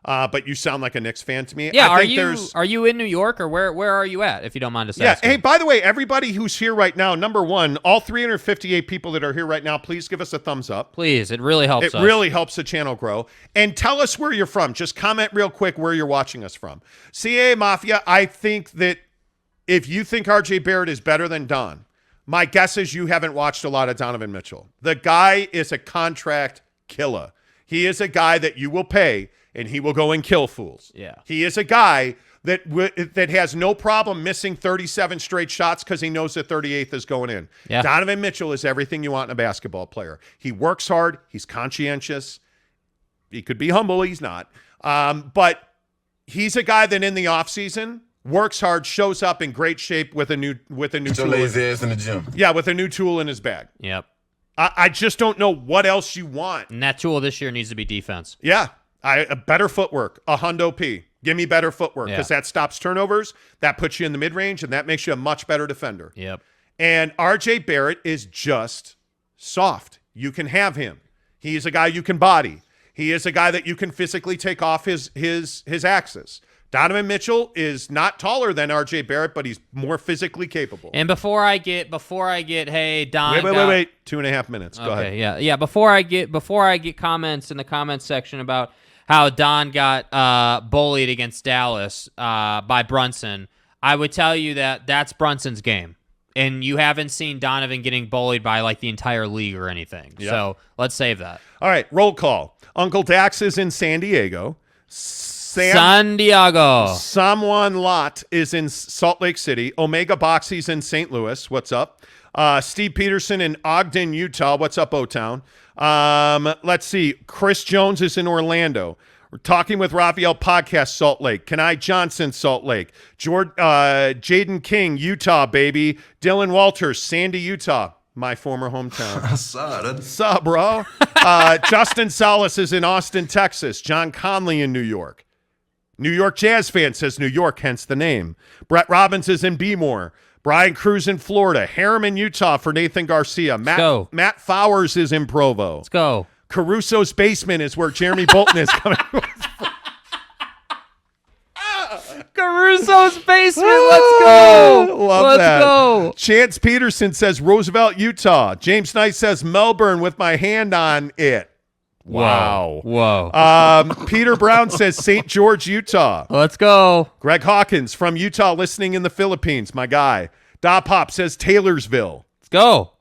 But you sound like a Knicks fan to me. Yeah, are you in New York or where are you at, if you don't mind us asking? Hey, by the way, everybody who's here right now, number one, all 358 people that are here right now, please give us a thumbs up. Please, it really helps us. It really helps the channel grow. And tell us where you're from. Just comment real quick where you're watching us from. CAA Mafia, I think that if you think RJ Barrett is better than Don, my guess is you haven't watched a lot of Donovan Mitchell. The guy is a contract killer. He is a guy that you will pay and he will go and kill fools. Yeah. He is a guy that has no problem missing 37 straight shots because he knows the 38th is going in. Yeah. Donovan Mitchell is everything you want in a basketball player. He works hard. He's conscientious. He could be humble. He's not. But he's a guy that in the offseason works hard, shows up in great shape with a new tool. Lazy ass in the gym. Yeah, with a new tool in his bag. Yep. I just don't know what else you want. And that tool this year needs to be defense. Yeah. A better footwork, a hundo P. Give me better footwork because that stops turnovers, that puts you in the mid-range, and that makes you a much better defender. Yep. And RJ Barrett is just soft. You can have him. He is a guy you can body. He is a guy that you can physically take off his axis. Donovan Mitchell is not taller than RJ Barrett, but he's more physically capable. And before I get, hey, Don. Wait. 2.5 minutes. Go ahead. Yeah. Before I get comments in the comments section about how Don got bullied against Dallas by Brunson, I would tell you that that's Brunson's game. And you haven't seen Donovan getting bullied by like the entire league or anything. Yep. So let's save that. All right, roll call. Uncle Dax is in San Diego. San Diego. Someone Lot is in Salt Lake City. Omega Boxy's in St. Louis. What's up? Steve Peterson in Ogden, Utah. What's up, O-Town? Let's see. Chris Jones is in Orlando. We're talking with Raphael Podcast, Salt Lake. Kenai Johnson, Salt Lake. Jaden King, Utah, baby. Dylan Walters, Sandy, Utah. My former hometown. Sup, bro? Justin Salas is in Austin, Texas. John Conley in New York. New York Jazz fan says New York, hence the name. Brett Robbins is in Bmore. Brian Cruz in Florida. Harriman, Utah for Nathan Garcia. Matt Fowers is in Provo. Let's go. Caruso's basement is where Jeremy Bolton is coming from. Caruso's basement. Let's go. Let's go. Chance Peterson says Roosevelt, Utah. James Knight says Melbourne with my hand on it. Wow. Whoa. Peter Brown says St. George, Utah. Let's go. Greg Hawkins from Utah listening in the Philippines, my guy. Da Pop says Taylorsville. Let's go.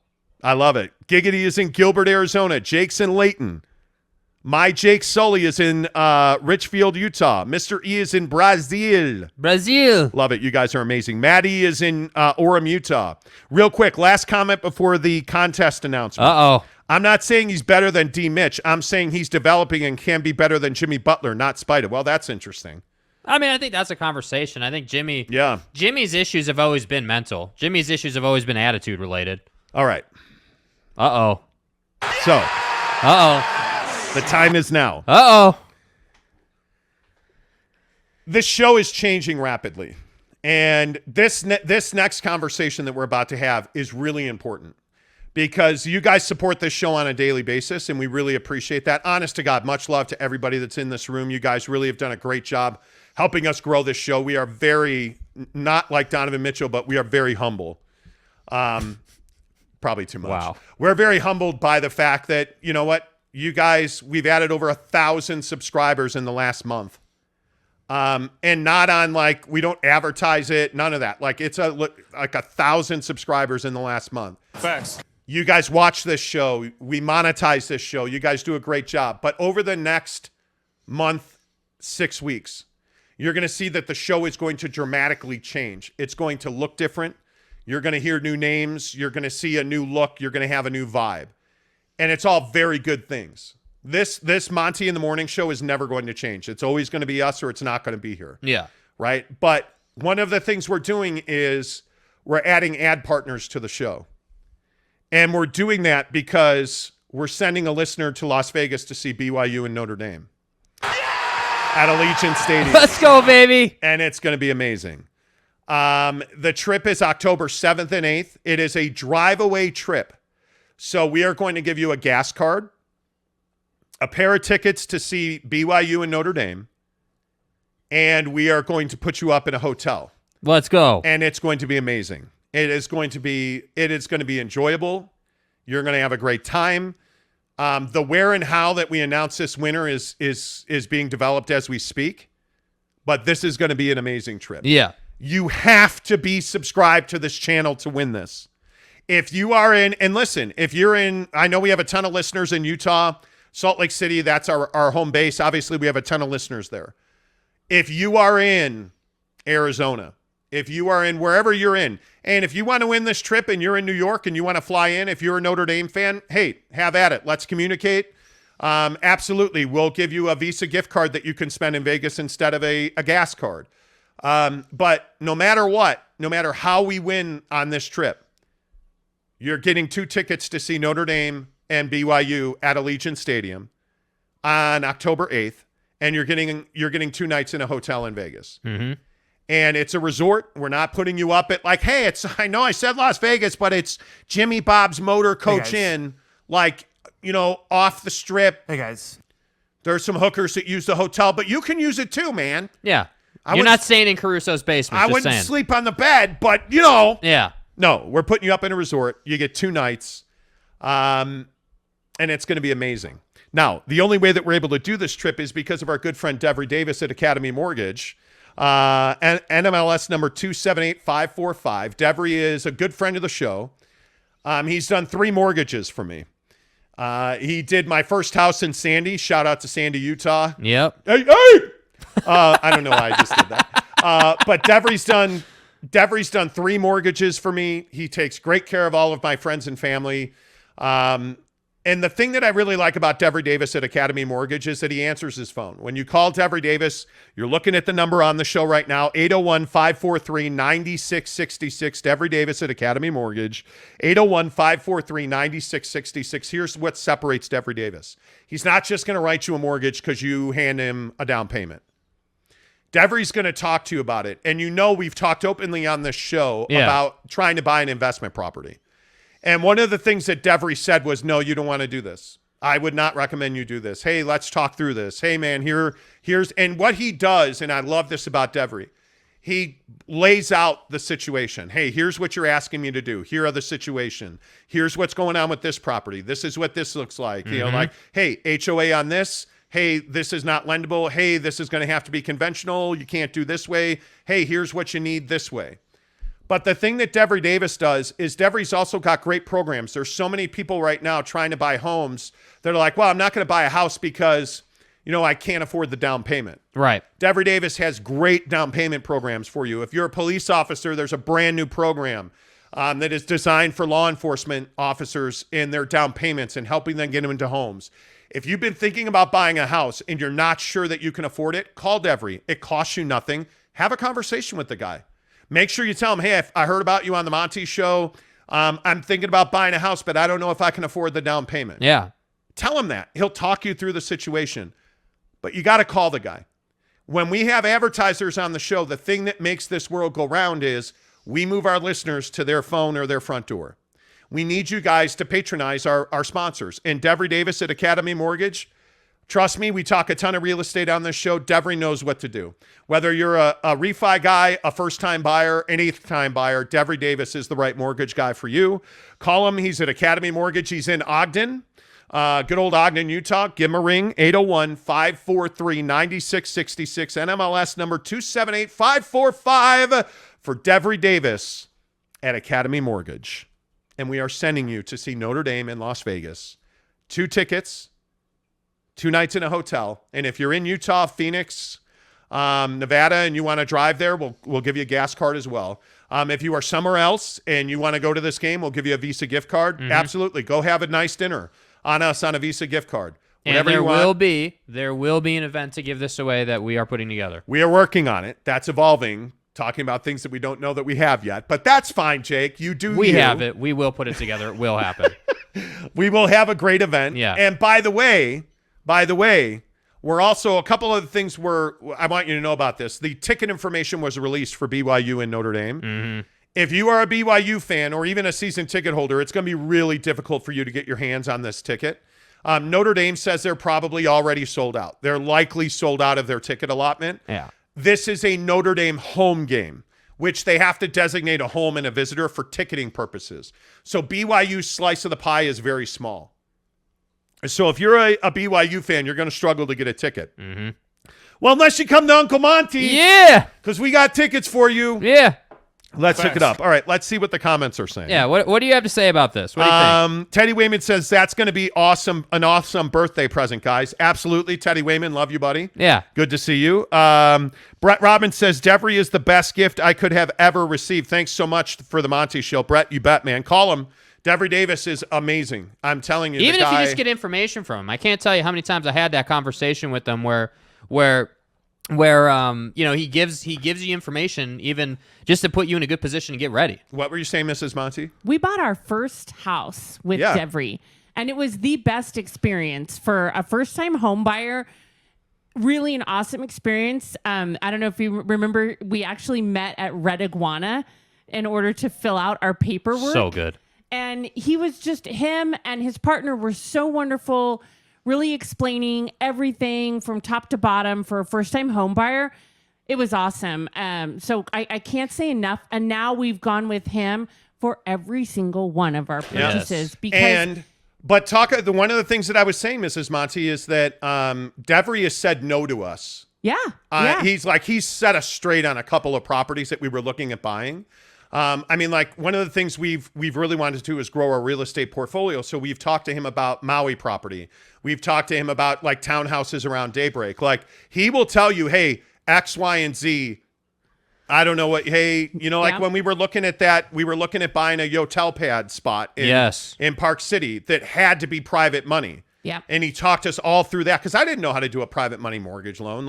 I love it. Giggity is in Gilbert, Arizona. Jake's in Layton. My Jake Sully is in Richfield, Utah. Mr. E is in Brazil. Love it. You guys are amazing. Maddie is in Orem, Utah. Real quick, last comment before the contest announcement. Uh-oh. I'm not saying he's better than D. Mitch. I'm saying he's developing and can be better than Jimmy Butler, not Spida. Well, that's interesting. I mean, I think that's a conversation. I think Jimmy's issues have always been mental. Jimmy's issues have always been attitude related. All right. Uh-oh. So. Uh-oh. The time is now. Uh-oh. This show is changing rapidly. And this next conversation that we're about to have is really important because you guys support this show on a daily basis, and we really appreciate that. Honest to God, much love to everybody that's in this room. You guys really have done a great job helping us grow this show. We are very, not like Donovan Mitchell, but we are very humble. Probably too much. Wow. We're very humbled by the fact that, you know what? You guys, we've added over 1,000 subscribers in the last month. And not on like, we don't advertise it, none of that. Like it's like 1,000 subscribers in the last month. Facts. You guys watch this show. We monetize this show. You guys do a great job. But over the next month, 6 weeks, you're going to see that the show is going to dramatically change. It's going to look different. You're going to hear new names. You're going to see a new look. You're going to have a new vibe. And it's all very good things. This Monty in the Morning show is never going to change. It's always going to be us or it's not going to be here. Yeah. Right? But one of the things we're doing is we're adding ad partners to the show. And we're doing that because we're sending a listener to Las Vegas to see BYU and Notre Dame at Allegiant Stadium. Let's go, baby. And it's going to be amazing. The trip is October 7th and 8th. It is a drive-away trip. So we are going to give you a gas card, a pair of tickets to see BYU and Notre Dame, and we are going to put you up in a hotel. Let's go. And it's going to be amazing. It is going to be enjoyable. You're going to have a great time. The where and how that we announce this winner is being developed as we speak, but this is going to be an amazing trip. Yeah. You have to be subscribed to this channel to win this. If you are in, and listen, if you're in, I know we have a ton of listeners in Utah, Salt Lake City, that's our home base. Obviously, we have a ton of listeners there. If you are in Arizona, if you are in wherever you're in, and if you want to win this trip and you're in New York and you want to fly in, if you're a Notre Dame fan, hey, have at it. Let's communicate. Absolutely. We'll give you a Visa gift card that you can spend in Vegas instead of a gas card. But no matter what, no matter how we win on this trip, you're getting 2 tickets to see Notre Dame and BYU at Allegiant Stadium on October 8th, and you're getting 2 nights in a hotel in Vegas. Mm-hmm. And it's a resort. We're not putting you up at like, hey, I know I said Las Vegas, but it's Jimmy Bob's Motor Coach Inn, like, off the strip. Hey, guys. There's some hookers that use the hotel, but you can use it too, man. Yeah. You're not staying in Caruso's basement. I wouldn't sleep on the bed, but, Yeah. No, we're putting you up in a resort. You get 2 nights, and it's going to be amazing. Now, the only way that we're able to do this trip is because of our good friend Devery Davis at Academy Mortgage. And NMLS number 278545. Devery is a good friend of the show. He's done 3 mortgages for me. He did my first house in Sandy. Shout out to Sandy, Utah. Yep. Hey! I don't know why I just did that. But Devery's done 3 mortgages for me. He takes great care of all of my friends and family. And the thing that I really like about Devery Davis at Academy Mortgage is that he answers his phone. When you call Devery Davis, you're looking at the number on the show right now, 801-543-9666. Devery Davis at Academy Mortgage, 801-543-9666. Here's what separates Devery Davis. He's not just going to write you a mortgage because you hand him a down payment. Devery's going to talk to you about it. And we've talked openly on this show about trying to buy an investment property. And one of the things that Devery said was, no, you don't want to do this. I would not recommend you do this. Hey, let's talk through this. Hey, man, here's, and what he does, and I love this about Devery, he lays out the situation. Hey, here's what you're asking me to do. Here are the situation. Here's what's going on with this property. This is what this looks like. Like, hey, HOA on this. Hey, this is not lendable. Hey, this is going to have to be conventional. You can't do this way. Hey, here's what you need this way. But the thing that Devery Davis does is Devery's also got great programs. There's so many people right now trying to buy homes that are like, well, I'm not going to buy a house because, I can't afford the down payment. Right. Devery Davis has great down payment programs for you. If you're a police officer, there's a brand new program that is designed for law enforcement officers in their down payments and helping them get them into homes. If you've been thinking about buying a house and you're not sure that you can afford it, call Devery. It costs you nothing. Have a conversation with the guy. Make sure you tell him, hey, I heard about you on the Monty show. I'm thinking about buying a house, but I don't know if I can afford the down payment. Yeah. Tell him that. He'll talk you through the situation. But you got to call the guy. When we have advertisers on the show, the thing that makes this world go round is we move our listeners to their phone or their front door. We need you guys to patronize our sponsors. And Devery Davis at Academy Mortgage, trust me, we talk a ton of real estate on this show. Devery knows what to do. Whether you're a refi guy, a first-time buyer, an eighth-time buyer, Devery Davis is the right mortgage guy for you. Call him. He's at Academy Mortgage. He's in Ogden, good old Ogden, Utah. Give him a ring, 801-543-9666, NMLS number 278545 for Devery Davis at Academy Mortgage. And we are sending you to see Notre Dame in Las Vegas. 2 tickets. 2 nights in a hotel. And if you're in Utah, Phoenix, Nevada, and you want to drive there, we'll give you a gas card as well. If you are somewhere else and you want to go to this game, we'll give you a Visa gift card. Absolutely. Go have a nice dinner on us on a Visa gift card. Whatever and there will be an event to give this away that we are putting together. We are working on it. That's evolving. Talking about things that we don't know that we have yet. But that's fine, Jake. We have it. We will put it together. It will happen. We will have a great event. Yeah. And by the way, we're also a couple of things I want you to know about this. The ticket information was released for BYU and Notre Dame. Mm-hmm. If you are a BYU fan or even a season ticket holder, it's going to be really difficult for you to get your hands on this ticket. Notre Dame says they're probably already sold out. They're likely sold out of their ticket allotment. Yeah. This is a Notre Dame home game, which they have to designate a home and a visitor for ticketing purposes. So BYU's slice of the pie is very small. So if you're a BYU fan, you're going to struggle to get a ticket. Mm-hmm. Well, unless you come to Uncle Monty. Yeah. Because we got tickets for you. Yeah. Let's hook it up. All right, let's see what the comments are saying. Yeah, what do you have to say about this? What do you think? Teddy Wayman says, that's going to be awesome, an awesome birthday present, guys. Absolutely, Teddy Wayman. Love you, buddy. Yeah. Good to see you. Brett Robbins says, Devery is the best gift I could have ever received. Thanks so much for the Monty Show. Brett, you bet, man. Call him. Devery Davis is amazing. I'm telling you. Even if you just get information from him. I can't tell you how many times I had that conversation with them where he gives you information even just to put you in a good position to get ready. What were you saying, Mrs. Monty? We bought our first house with Devery, and it was the best experience for a first-time home buyer. really an awesome experience. I don't know if you remember, we actually met at Red Iguana in order to fill out our paperwork. So good. And him and his partner were so wonderful, really explaining everything from top to bottom for a first-time home buyer. It was awesome. So I can't say enough. And now we've gone with him for every single one of our purchases. Yes. But one of the things that I was saying, Mrs. Monty, is that Devery has said no to us. Yeah. He's set us straight on a couple of properties that we were looking at buying. One of the things we've really wanted to do is grow our real estate portfolio. So we've talked to him about Maui property. We've talked to him about like townhouses around Daybreak. Like he will tell you, hey, X, Y, and Z. I don't know what, hey, when we were looking at that, we were looking at buying a Yotel Pad spot in Park City that had to be private money. Yeah. And he talked us all through that because I didn't know how to do a private money mortgage loan.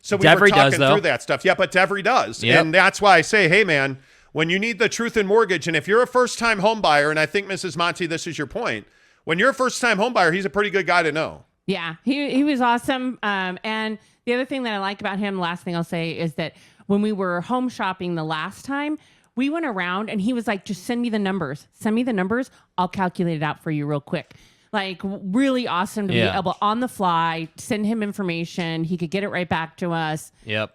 So we Devery were talking does, through that stuff. Yeah, but Devery does. Yep. And that's why I say, hey, man, when you need the truth in mortgage, and if you're a first-time home buyer, and I think, Mrs. Monty, this is your point, when you're a first-time home buyer, he's a pretty good guy to know. Yeah, he was awesome. And the other thing that I like about him, last thing I'll say, is that when we were home shopping the last time, we went around and he was like, just send me the numbers. Send me the numbers. I'll calculate it out for you real quick. Like really awesome to be able on the fly, send him information. He could get it right back to us. Yep.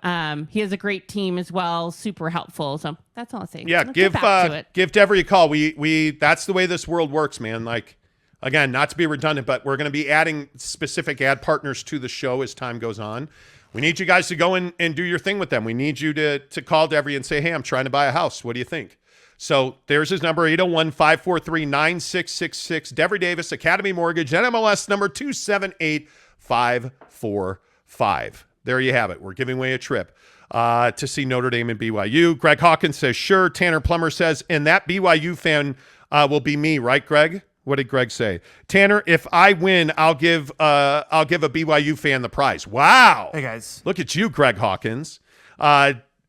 He has a great team as well. Super helpful. So that's all I'll say. Yeah. Let's get back to it. Give Devery a call. We that's the way this world works, man. Like, again, not to be redundant, but we're going to be adding specific ad partners to the show as time goes on. We need you guys to go in and do your thing with them. We need you to call Devery and say, hey, I'm trying to buy a house. What do you think? So there's his number, 801-543-9666. Devery Davis, Academy Mortgage, NMLS number 278545. There you have it. We're giving away a trip to see Notre Dame and BYU. Greg Hawkins says, sure. Tanner Plummer says, and that BYU fan will be me, right, Greg? What did Greg say? Tanner, if I win, I'll give a BYU fan the prize. Wow. Hey, guys. Look at you, Greg Hawkins.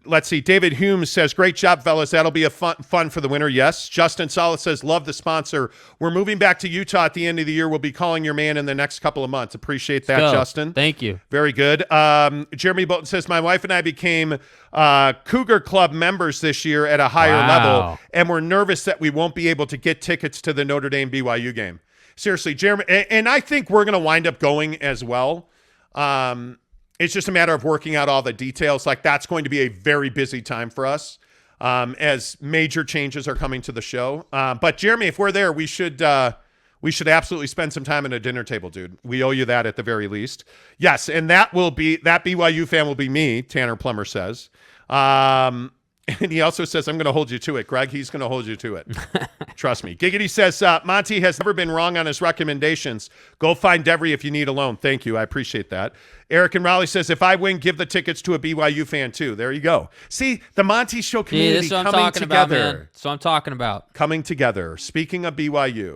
Let's see. David Hume says, great job, fellas. That'll be a fun for the winter. Yes. Justin Salas says, love the sponsor. We're moving back to Utah at the end of the year. We'll be calling your man in the next couple of months. Appreciate that, Justin. Thank you. Very good. Jeremy Bolton says, my wife and I became Cougar Club members this year at a higher level, and we're nervous that we won't be able to get tickets to the Notre Dame BYU game. Seriously, Jeremy, and I think we're going to wind up going as well. It's just a matter of working out all the details. Like, that's going to be a very busy time for us as major changes are coming to the show. But Jeremy, if we're there, we should absolutely spend some time at a dinner table, dude. We owe you that at the very least. Yes, and that BYU fan will be me, Tanner Plummer says. And he also says, I'm going to hold you to it. Greg, he's going to hold you to it. Trust me. Giggity says, Monty has never been wrong on his recommendations. Go find Devery if you need a loan. Thank you. I appreciate that. Eric and Raleigh says, if I win, give the tickets to a BYU fan too. There you go. See, the Monty Show community coming together. That's what I'm talking about. Coming together. Speaking of BYU.